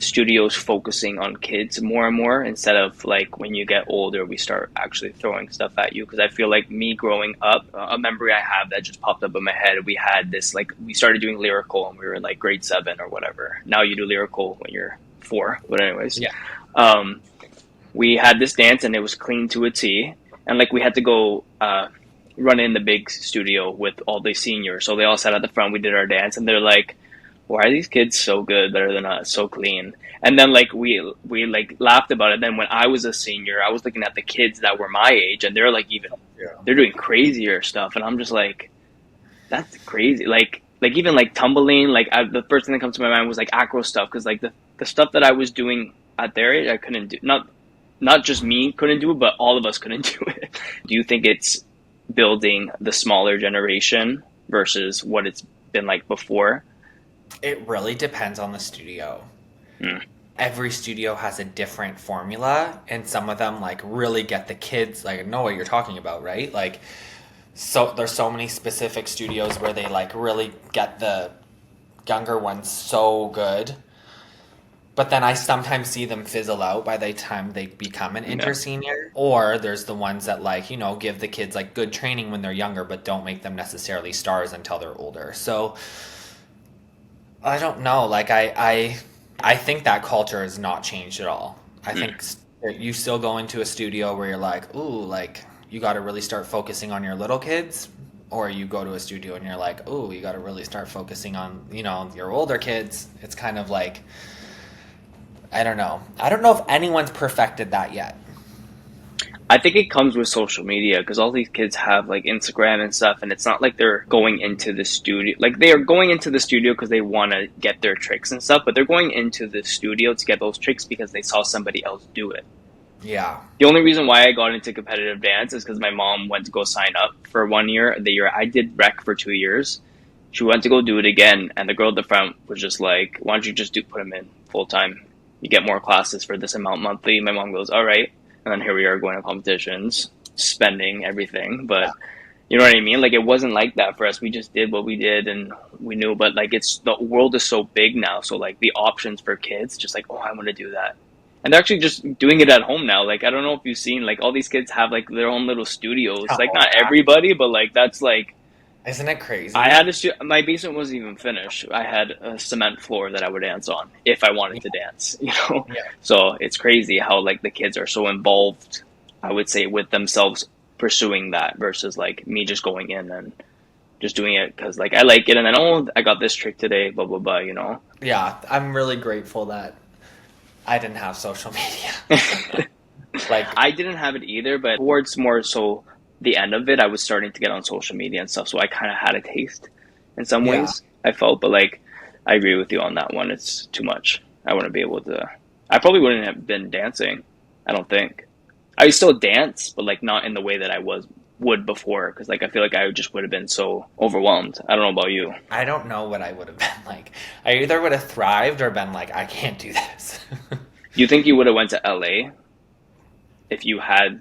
studios focusing on kids more and more instead of like when you get older we start actually throwing stuff at you? Because I feel like me growing up, a memory I have that just popped up in my head, we had this, like, we started doing lyrical and we were in like grade 7 or whatever. Now you do lyrical when you're 4, but anyways, Yeah. um we had this dance and it was clean to a T, and like we had to go run in the big studio with all the seniors, so they all sat at the front, we did our dance, and they're like, why are these kids so good, better than us, so clean? And then like we like laughed about it. Then when I was a senior, I was looking at the kids that were my age, and they're like even Yeah. they're doing crazier stuff, and I'm just like, that's crazy. Like even like tumbling, like the first thing that comes to my mind was like acro stuff, because like the stuff that I was doing at their age, I couldn't do. Not just me couldn't do it, but all of us couldn't do it. Do you think it's building the smaller generation versus what it's been like before? It really depends on the studio. Mm. Every studio has a different formula, and some of them like really get the kids, like know what you're talking about, right? Like, so there's so many specific studios where they like really get the younger ones so good, but then I sometimes see them fizzle out by the time they become an Yeah. inter-senior. Or there's the ones that like, give the kids like good training when they're younger, but don't make them necessarily stars until they're older. So I don't know. Like I think that culture has not changed at all. I Mm. think you still go into a studio where you're like, ooh, like you got to really start focusing on your little kids, or you go to a studio and you're like, ooh, you got to really start focusing on your older kids. It's kind of like, I don't know. I don't know if anyone's perfected that yet. I think it comes with social media, because all these kids have like Instagram and stuff, and it's not like they're going into the studio. Like they are going into the studio because they want to get their tricks and stuff, but they're going into the studio to get those tricks because they saw somebody else do it. Yeah. The only reason why I got into competitive dance is because my mom went to go sign up for 1 year. The year I did rec for 2 years, she went to go do it again, and the girl at the front was just like, "Why don't you just put him in full time? You get more classes for this amount monthly." My mom goes, "All right," and then here we are going to competitions, spending everything. But you know what I mean? Like it wasn't like that for us. We just did what we did, and we knew. But like the world is so big now, so like the options for kids, just like, oh, I want to do that. And they're actually just doing it at home now. Like, I don't know if you've seen, like, all these kids have, like, their own little studios. Like, Oh, not everybody, but, like, that's, like, isn't it I crazy? had my basement wasn't even finished. I had a cement floor that I would dance on if I wanted to dance, you know? Yeah. So it's crazy how, like, the kids are so involved, I would say, with themselves pursuing that versus, like, me just going in and just doing it because, like, I like it. And then, oh, I got this trick today, blah, blah, blah, you know? Yeah, I'm really grateful that I didn't have social media. Like, I didn't have it either, but towards more so the end of it, I was starting to get on social media and stuff, so I kind of had a taste in some yeah, ways. I felt, but like, I agree with you on that one. It's too much. I wouldn't be able to. I probably wouldn't have been dancing. I don't think. I would still dance, but like not in the way that I would before, because like I feel like I just would have been so overwhelmed. I don't know about you. I don't know what I would have been like. I either would have thrived or been like, I can't do this. Do you think you would have went to LA if you had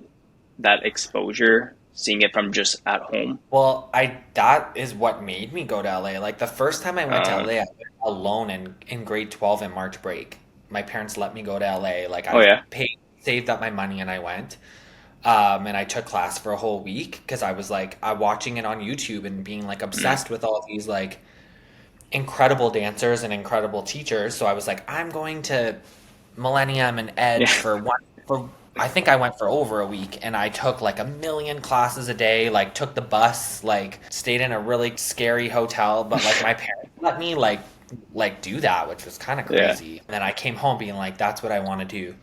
that exposure, seeing it from just at home? Well, I that is what made me go to LA. Like the first time I went to LA, I went alone in grade 12 in March break. My parents let me go to LA. Like Oh I yeah. paid, saved up my money, and I went. And I took class for a whole week because I was like watching it on YouTube and being like Mm. obsessed with all these like incredible dancers and incredible teachers. So I was like, I'm going to Millennium and Yeah. Edge for I think I went for over a week, and I took like a million classes a day, like took the bus, like stayed in a really scary hotel, but like my parents let me like do that, which was kind of Yeah. crazy. And then I came home being like, that's what I want to do.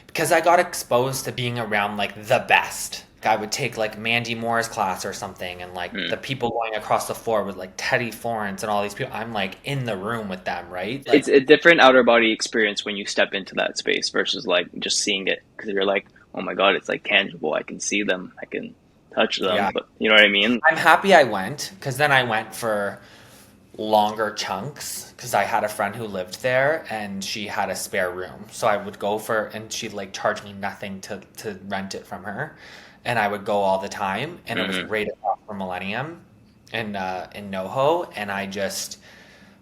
Because I got exposed to being around like the best. I would take like Mandy Moore's class or something, and like Mm. the people going across the floor with like Teddy Florence and all these people. I'm like in the room with them, right? Like, It's a different outer body experience when you step into that space versus like just seeing it, because you're like, oh my god, it's like tangible. I can see them. I can touch them, Yeah. but you know what I mean? I'm happy I went because then I went for longer chunks because I had a friend who lived there and she had a spare room. So I would go for, and she'd like charge me nothing to rent it from her. And I would go all the time. And it was Hmm. right across from Millennium in NoHo. And I just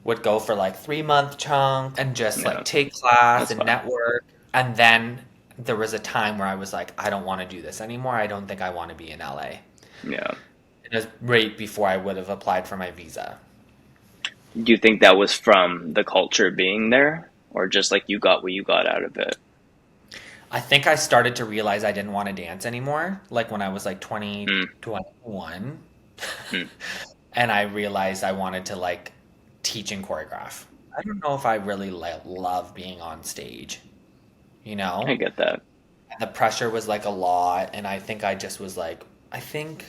would go for like 3 month chunk and just Yeah, like take class that's and fine. network. And then there was a time where I was like, I don't want to do this anymore. I don't think I want to be in LA. Yeah. It was right before I would have applied for my visa. Do you think that was from the culture being there, or just like you got what you got out of it? I think I started to realize I didn't want to dance anymore, like when I was like 20, Mm, 21. mm. And I realized I wanted to like teach and choreograph. I don't know if I really love being on stage, you I know? get that. And the pressure was like a lot. And I think I just was like, I think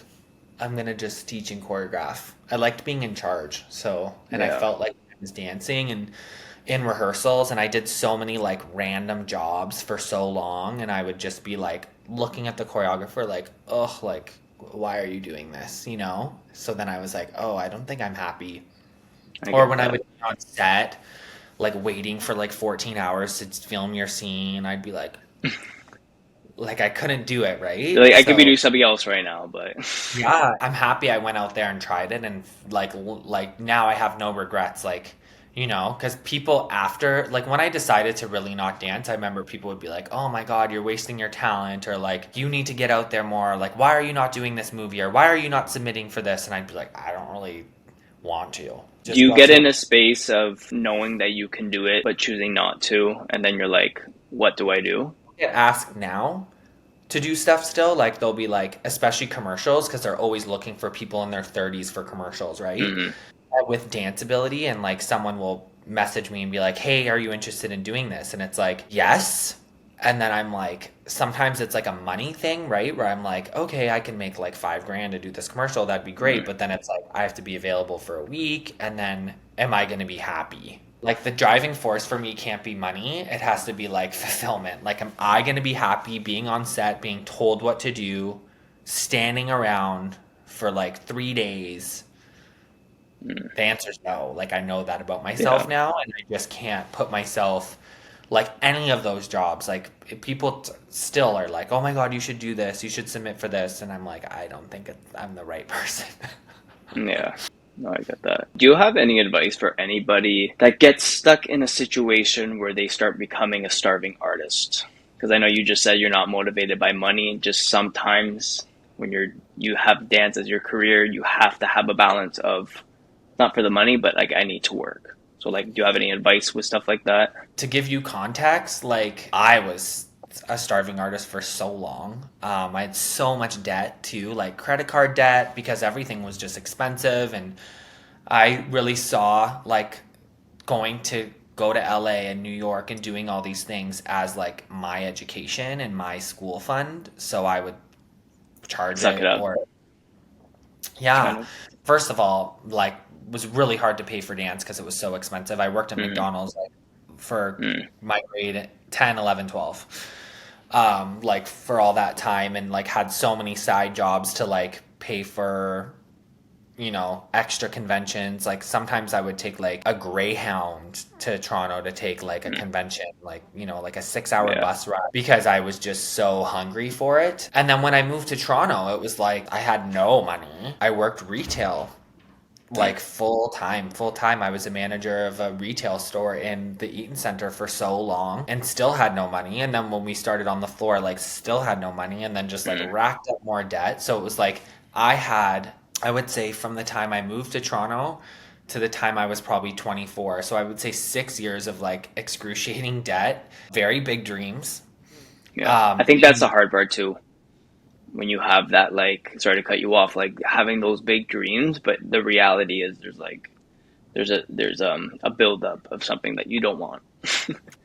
I'm gonna just teach and choreograph. I liked being in charge. So, and I Yeah. felt like I was dancing and in rehearsals, and I did so many like random jobs for so long, and I would just be like looking at the choreographer like, oh, like why are you doing this? You know? So then I was like, oh, I don't think I'm happy. I Or get when I that. would be on set, like waiting for like 14 hours to film your scene, I'd be like I couldn't do it, You're right? like, I could be So doing something else right now, but yeah, I'm happy I went out there and tried it, and like now I have no regrets, like, you know, because people after, like when I decided to really not dance, I remember people would be like, "Oh my God, you're wasting your talent," or like, "You need to get out there more." Like, "Why are you not doing this movie?" or "Why are you not submitting for this?" And I'd be like, "I don't really want to." do Just you got get to in a space of knowing that you can do it but choosing not to, and then you're like, what do I do? get asked now to do stuff still. Like they'll be like, especially commercials, because they're always looking for people in their 30s for commercials, right? Hmm. With dance ability, and like someone will message me and be like, "Hey, are you interested in doing this?" And it's like, "Yes." And then I'm like, sometimes it's like a money thing, right? Where I'm like, "Okay, I can make like 5 grand to do this commercial. That'd be great." But then it's like I have to be available for a week, and then am I going to be happy? Like the driving force for me can't be money. It has to be like fulfillment. Like, am I going to be happy being on set, being told what to do, standing around for like 3 days? Mm. The answer is no. Like I know that about Yeah. myself now, and I just can't put myself like any of those jobs. Like if people still are like, "Oh my God, you should do this. You should submit for this," and I'm like, I don't think I'm the right person. Yeah. No, I get that. Do you have any advice for anybody that gets stuck in a situation where they start becoming a starving artist? Because I know you just said you're not motivated by money. Just sometimes when you have dance as your career, you have to have a balance of not for the money, but like I need to work. So like, do you have any advice with stuff like that? To give you context, like I was a starving artist for so long. I had so much debt too, like credit card debt, because everything was just expensive, and I really saw like going to go to LA and New York and doing all these things as like my education and my school fund. So I would charge Suck it it, up, or kind yeah. of. First of all, like was really hard to pay for dance because it was so expensive. I worked at Mm-hmm. McDonald's like for Mm. my grade 10, 11, 12. Like for all that time, and like had so many side jobs to like pay for, you know, extra conventions. Like sometimes I would take like a Greyhound to Toronto to take like a Mm. convention, like, you know, like a 6 hour Yeah. bus ride because I was just so hungry for it. And then when I moved to Toronto, it was like I had no money. I worked retail Mm. like full time. Full time. I was a manager of a retail store in the Eaton Center for so long and still had no money. And then when we started on the floor, like still had no money, and then just like Mm. racked up more debt. So it was like I had, I would say from the time I moved to Toronto to the time I was probably 24. So I would say 6 years of like excruciating debt, very big dreams. Yeah. I Um, think that's the and hard part too. When you have that, like, sorry to cut you off, like having those big dreams, but the reality is there's a buildup of something that you don't want.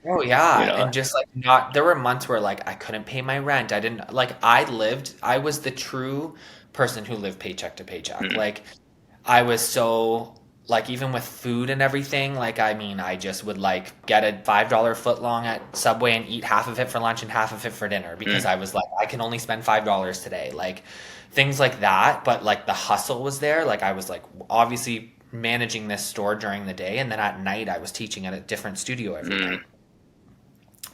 Oh You yeah, know. and just like not, there were months where like I couldn't pay my rent. I didn't like, I was the true person who lived paycheck to paycheck. Mm. Like I was so like even with food and everything, like I mean, I just would like get a $5 foot long at Subway and eat half of it for lunch and half of it for dinner because Mm. I was like, I can only spend $5 today. Like things like that. But like the hustle was there. Like I was like obviously managing this store during the day, and then at night I was teaching at a different studio every Mm. night.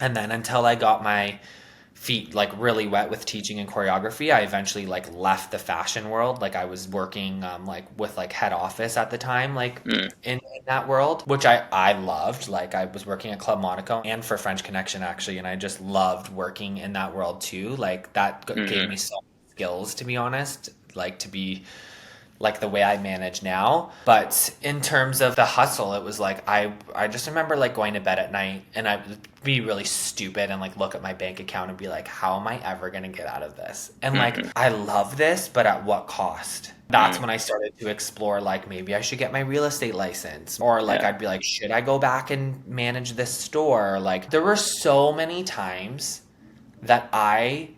And then until I got my feet like really wet with teaching and choreography, I eventually like left the fashion world. Like I was working like with like head office at the time, like Mm. in that world, which I loved. Like I was working at Club Monaco and for French Connection actually, and I just loved working in that world too. Like that gave Mm. me so many skills, to be honest, like to be like the way I manage now. But in terms of the hustle, it was like I just remember like going to bed at night and I would be really stupid and like look at my bank account and be like, how am I ever gonna get out of this? And like Mm. I love this, but at what cost? That's Mm. when I started to explore like maybe I should get my real estate license. Or like Yeah. I'd be like, should I go back and manage this store? Like there were so many times that I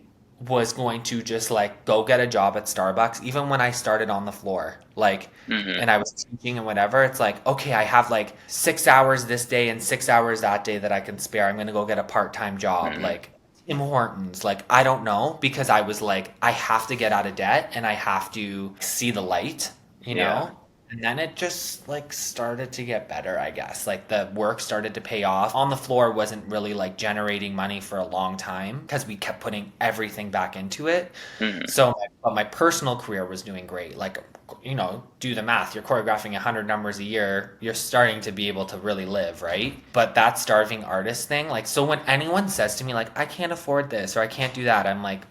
was going to just like go get a job at Starbucks, even when I started on the floor. Like, Mm. and I was teaching and whatever. It's like, okay, I have like 6 hours this day and 6 hours that day that I can spare. I'm going to go get a part time job. Mm. Like, Tim Hortons. Like, I don't know because I was like, I have to get out of debt and I have to see the light, you Yeah. know? And then it just like started to get better, I guess. Like the work started to pay off. On the floor wasn't really like generating money for a long time because we kept putting everything back into it. Mm. So, but my personal career was doing great. Like, you know, do the math. You're choreographing 100 numbers a year. You're starting to be able to really live, right? But that starving artist thing, like, so when anyone says to me, like, I can't afford this or I can't do that, I'm like,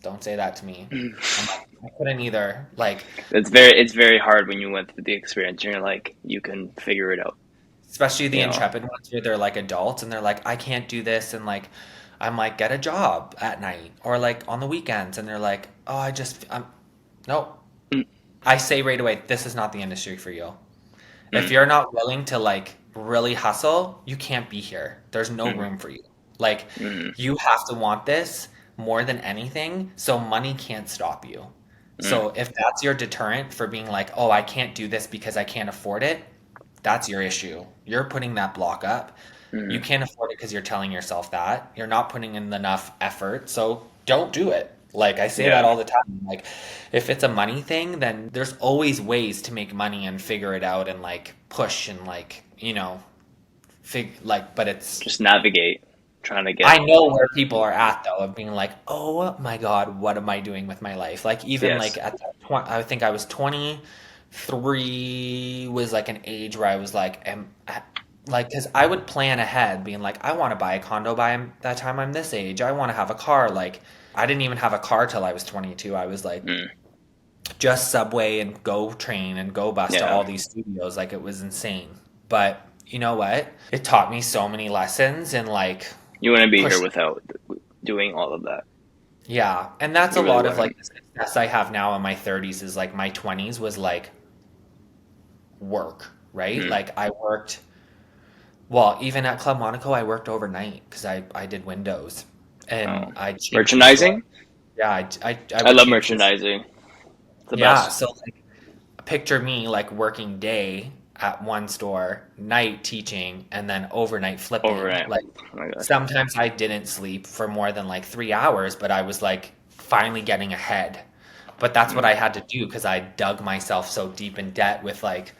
don't say that to me. I'm like, I couldn't either. Like, It's very hard when you went through the experience and you're like, you can figure it out, especially the you know. intrepid ones where they're like adults and they're like, I can't do this. And like, I'm like, get a job at night or like on the weekends. And they're like, oh, no. Mm. I say right away, this is not the industry for you. If Mm. you're not willing to like really hustle, you can't be here. There's no Mm. room for you. Like, Mm. you have to want this more than anything. So money can't stop you. Mm. So if that's your deterrent for being like, oh, I can't do this because I can't afford it, that's your issue. You're putting that block up. You Mm. can't afford it because you're telling yourself that. You're not putting in enough effort. So don't do it. Like I say that Yeah. all the time. Like if it's a money thing, then there's always ways to make money and figure it out and like push and like, you know, but it's Just navigate, trying to get. I know where people are at though of being like, "Oh my God, what am I doing with my life?" Like even like Yes. at that I think I was 23 was like an age where I was like like cuz I would plan ahead being like, "I want to buy a condo by that time I'm this age. I want to have a car." Like I didn't even have a car till I was 22. I was like Mm. just subway and go train and go bus to Yeah. all these studios. Like it was insane. But you know what? It taught me so many lessons and like You wouldn't be here push without doing all of that. yeah, and that's a You really lot of like wouldn't. the success I have now in my 30s is like my 20s was like work, right? Mm. Like I worked, well, even at Club Monaco, I worked overnight because I did windows and Oh. I changed the store. Merchandising? Yeah, I I would love change this. merchandising. It's the Yeah, best. so like picture me like working day at one store, night teaching, and then overnight flipping. Overnight. Like Oh my god. sometimes I didn't sleep for more than like 3 hours, but I was like finally getting ahead. But that's what Mm. I had to do because I dug myself so deep in debt with like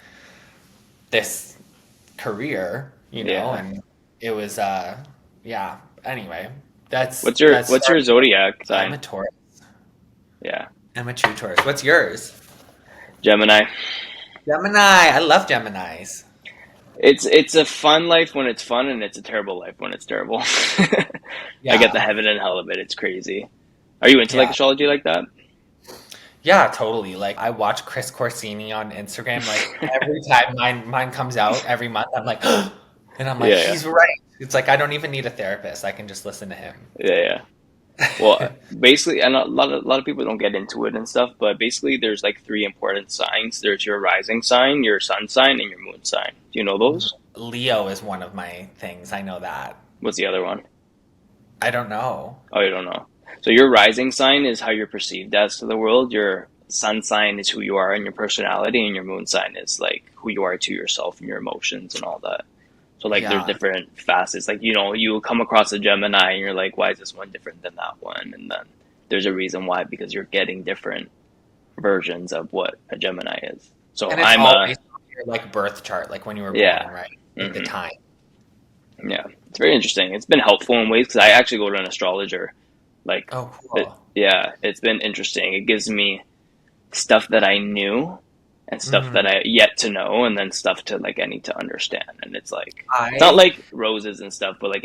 this career, you know, Yeah. and it was yeah. Anyway, that's What's your that's what's your zodiac I'm a sign? Taurus. Yeah. I'm a true Taurus. What's yours? Gemini. Gemini. I love Geminis. It's a fun life when it's fun, and it's a terrible life when it's terrible. I get the Yeah. heaven and hell of it. It's crazy. Are you into like Yeah. astrology like that? Yeah, totally. Like I watch Chris Corsini on Instagram. Like every time mine comes out every month, I'm like, and I'm like, Yeah, yeah, he's right. It's like I don't even need a therapist. I can just listen to him. yeah, yeah. Well, basically, and a lot of people don't get into it and stuff, but basically, there's like three important signs. There's your rising sign, your sun sign, and your moon sign. Do you know those? Leo is one of my things. I know that. What's the other one? I don't know. Oh, you don't know. So your rising sign is how you're perceived as to the world. Your sun sign is who you are and your personality, and your moon sign is like who you are to yourself and your emotions and all that. So like there's Yeah. different facets. Like, you will come across a Gemini and you're like, why is this one different than that one? And then there's a reason why, because you're getting different versions of what a Gemini is. So And it's I'm a always your like birth chart, like when you were yeah. born, right? Like the hmm time. Yeah, it's very interesting. It's been helpful in ways because I actually go to an astrologer. Like, Oh, it, cool. yeah, it's been interesting. It gives me stuff that I knew and stuff Hmm. that I yet to know, and then stuff to like I need to understand. And it's like it's not I like roses and stuff, but like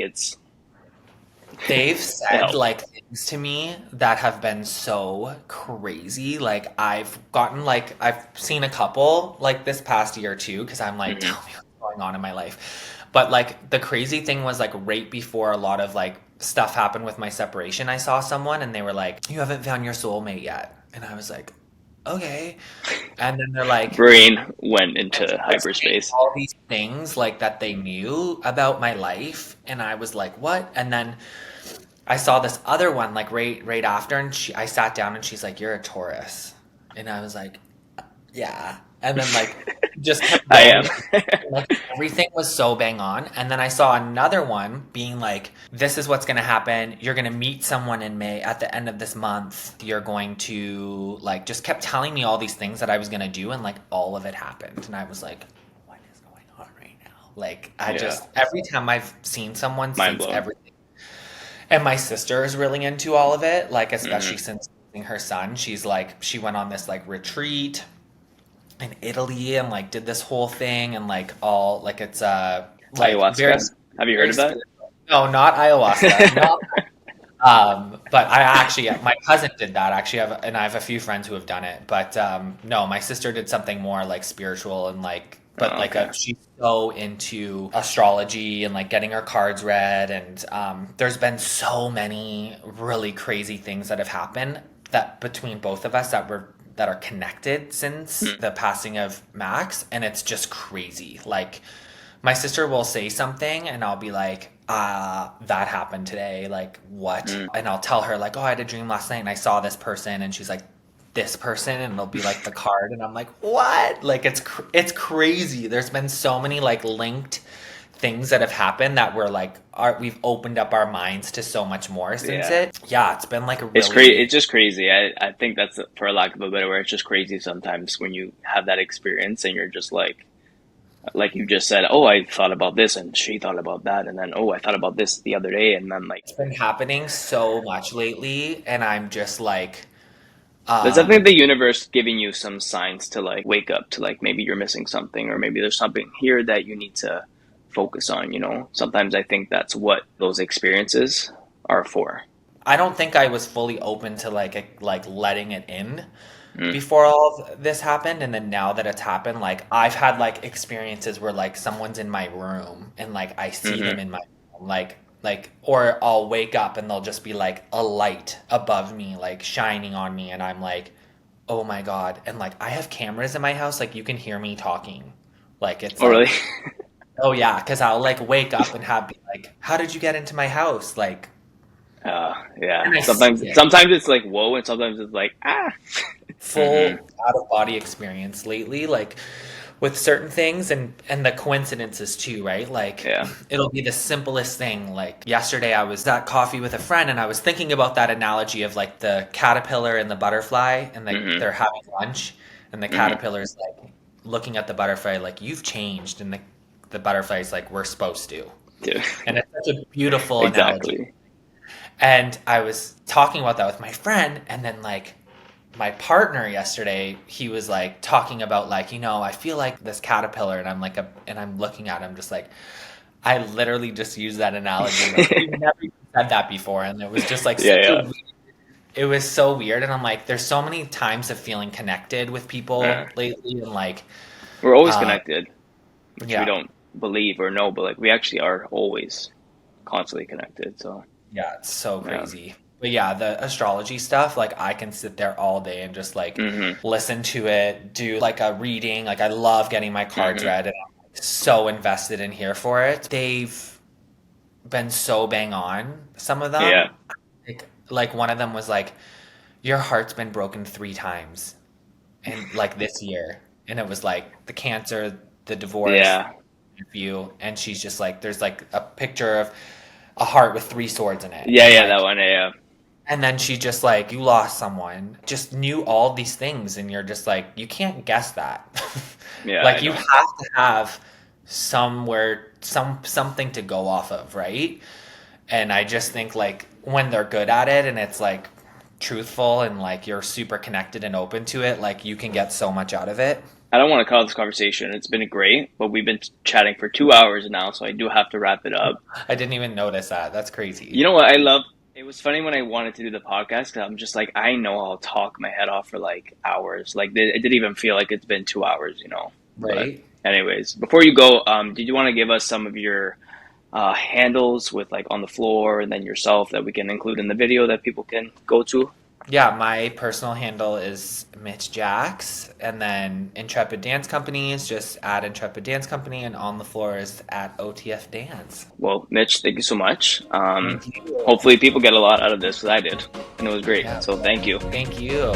They've it said helps. like things to me that have been so crazy. Like I've seen a couple like this past year too, because I'm like, hmm tell me what's going on in my life. But like the crazy thing was like right before a lot of like stuff happened with my separation, I saw someone and they were like, you haven't found your soulmate yet. And I was like, okay. And then they're like, Brain went into listing hyperspace. all these things like that they knew about my life. And I was like, what? And then I saw this other one like right after, and I sat down and she's like, "You're a Taurus," and I was like, "Yeah," and then like just kept I am. going. Like everything was so bang on, and then I saw another one being like, "This is what's gonna happen. You're gonna meet someone in May at the end of this month. You're going to like," just kept telling me all these things that I was gonna do, and like all of it happened, and I was like, "What is going on right now?" Like I Yeah, just every time I've seen someone mind since blown. everything. And my sister is really into all of it, like especially hmm since losing her son. She's like she went on this like retreat in Italy and like did this whole thing and like all like it's like very Ayahuasca. Have you heard very of that? spiritual. No, not ayahuasca. Not but I actually my cousin did that actually and I have a few friends who have done it. But no, my sister did something more like spiritual and like but Oh, like okay. she's so into astrology and like getting her cards read and there's been so many really crazy things that have happened that between both of us that are connected since Mm. the passing of Max and it's just crazy. Like my sister will say something and I'll be like, that happened today. Like, what? Mm. And I'll tell her, like, oh, I had a dream last night and I saw this person. And she's like, this person. And it'll be like the card. And I'm like, what? Like, it's crazy. There's been so many like linked things that have happened that we're like, we've opened up our minds to so much more since Yeah. it. Yeah, it's been like a It's crazy. really, It's just crazy. I think that's, for lack of a better word, it's just crazy sometimes when you have that experience and you're just like you just said, oh, I thought about this and she thought about that. And then, oh, I thought about this the other day. And then like, it's been happening so much lately. And I'm just like, there's definitely um, the universe giving you some signs to like wake up to like maybe you're missing something or maybe there's something here that you need to focus on, you know? Sometimes I think that's what those experiences are for. I don't think I was fully open to like letting it in Mm. before all of this happened and then now that it's happened like I've had like experiences where like someone's in my room and like I see them hmm in my room like or I'll wake up and they'll just be like a light above me like shining on me and I'm like oh my god and like I have cameras in my house like you can hear me talking like it's Oh, really? like oh yeah because I'll like wake up and have be like how did you get into my house like Yeah. and I see it Sometimes it's like, whoa. And sometimes it's like, ah. hmm full out of body experience lately like with certain things and the coincidences too right like Yeah. it'll be the simplest thing like yesterday I was at coffee with a friend and I was thinking about that analogy of like the caterpillar and the butterfly and like hmm they're having lunch and the hmm caterpillar's like looking at the butterfly like you've changed and the butterfly's like we're supposed to Dude. and it's such a beautiful analogy Exactly. and I was talking about that with my friend, and then like my partner yesterday, he was like talking about like, I feel like this caterpillar, and and I'm looking at him just like, I literally just used that analogy. Like we've never said that before, and it was just like Yeah. Yeah. it was so weird, and I'm like, there's so many times of feeling connected with Uh, people lately, and like, we're always uh, connected, which we yeah. don't believe or know, but like we actually are always constantly connected. So, Yeah, it's so yeah. crazy. But yeah, the astrology stuff, like I can sit there all day and just like hmm listen to it, do like a reading. Like I love getting my cards hmm read and I'm like, so invested in here for it. They've been so bang on, some of Yeah. them. Like one of them was like, your heart's been broken 3 times. and like this year, and it was like the cancer, the divorce, Yeah. view, and she's just like, there's like a picture of a heart with three swords in it, Yeah, and yeah, that like, one. Yeah, and then she just like, you lost someone, just knew all these things, and you're just like, you can't guess that. yeah, I Like you know. have to have something to go off of, right? And I just think like when they're good at it and it's like truthful and like you're super connected and open to it, like you can get so much out of it. I don't want to cut this conversation. It's been great, but we've been chatting for 2 hours now, so I do have to wrap it up. I didn't even notice that. That's You crazy. know what I love? It was funny when I wanted to do the podcast because I'm just like, I know I'll talk my head off for like hours. Like, it didn't even feel like it's been 2 hours, you know? But, Right? anyways, before you go, did you want to give us some of your handles with like on the floor and then yourself that we can include in the video that people can go to? Yeah, my personal handle is Mitch Jacks, and then Intrepid Dance Company is just at Intrepid Dance Company, and on the floor is at OTF Dance. Well, Mitch, thank you so much. Thank you. Hopefully, people get a lot out of this because I did, and it was great. Yeah, So, thank you. thank you.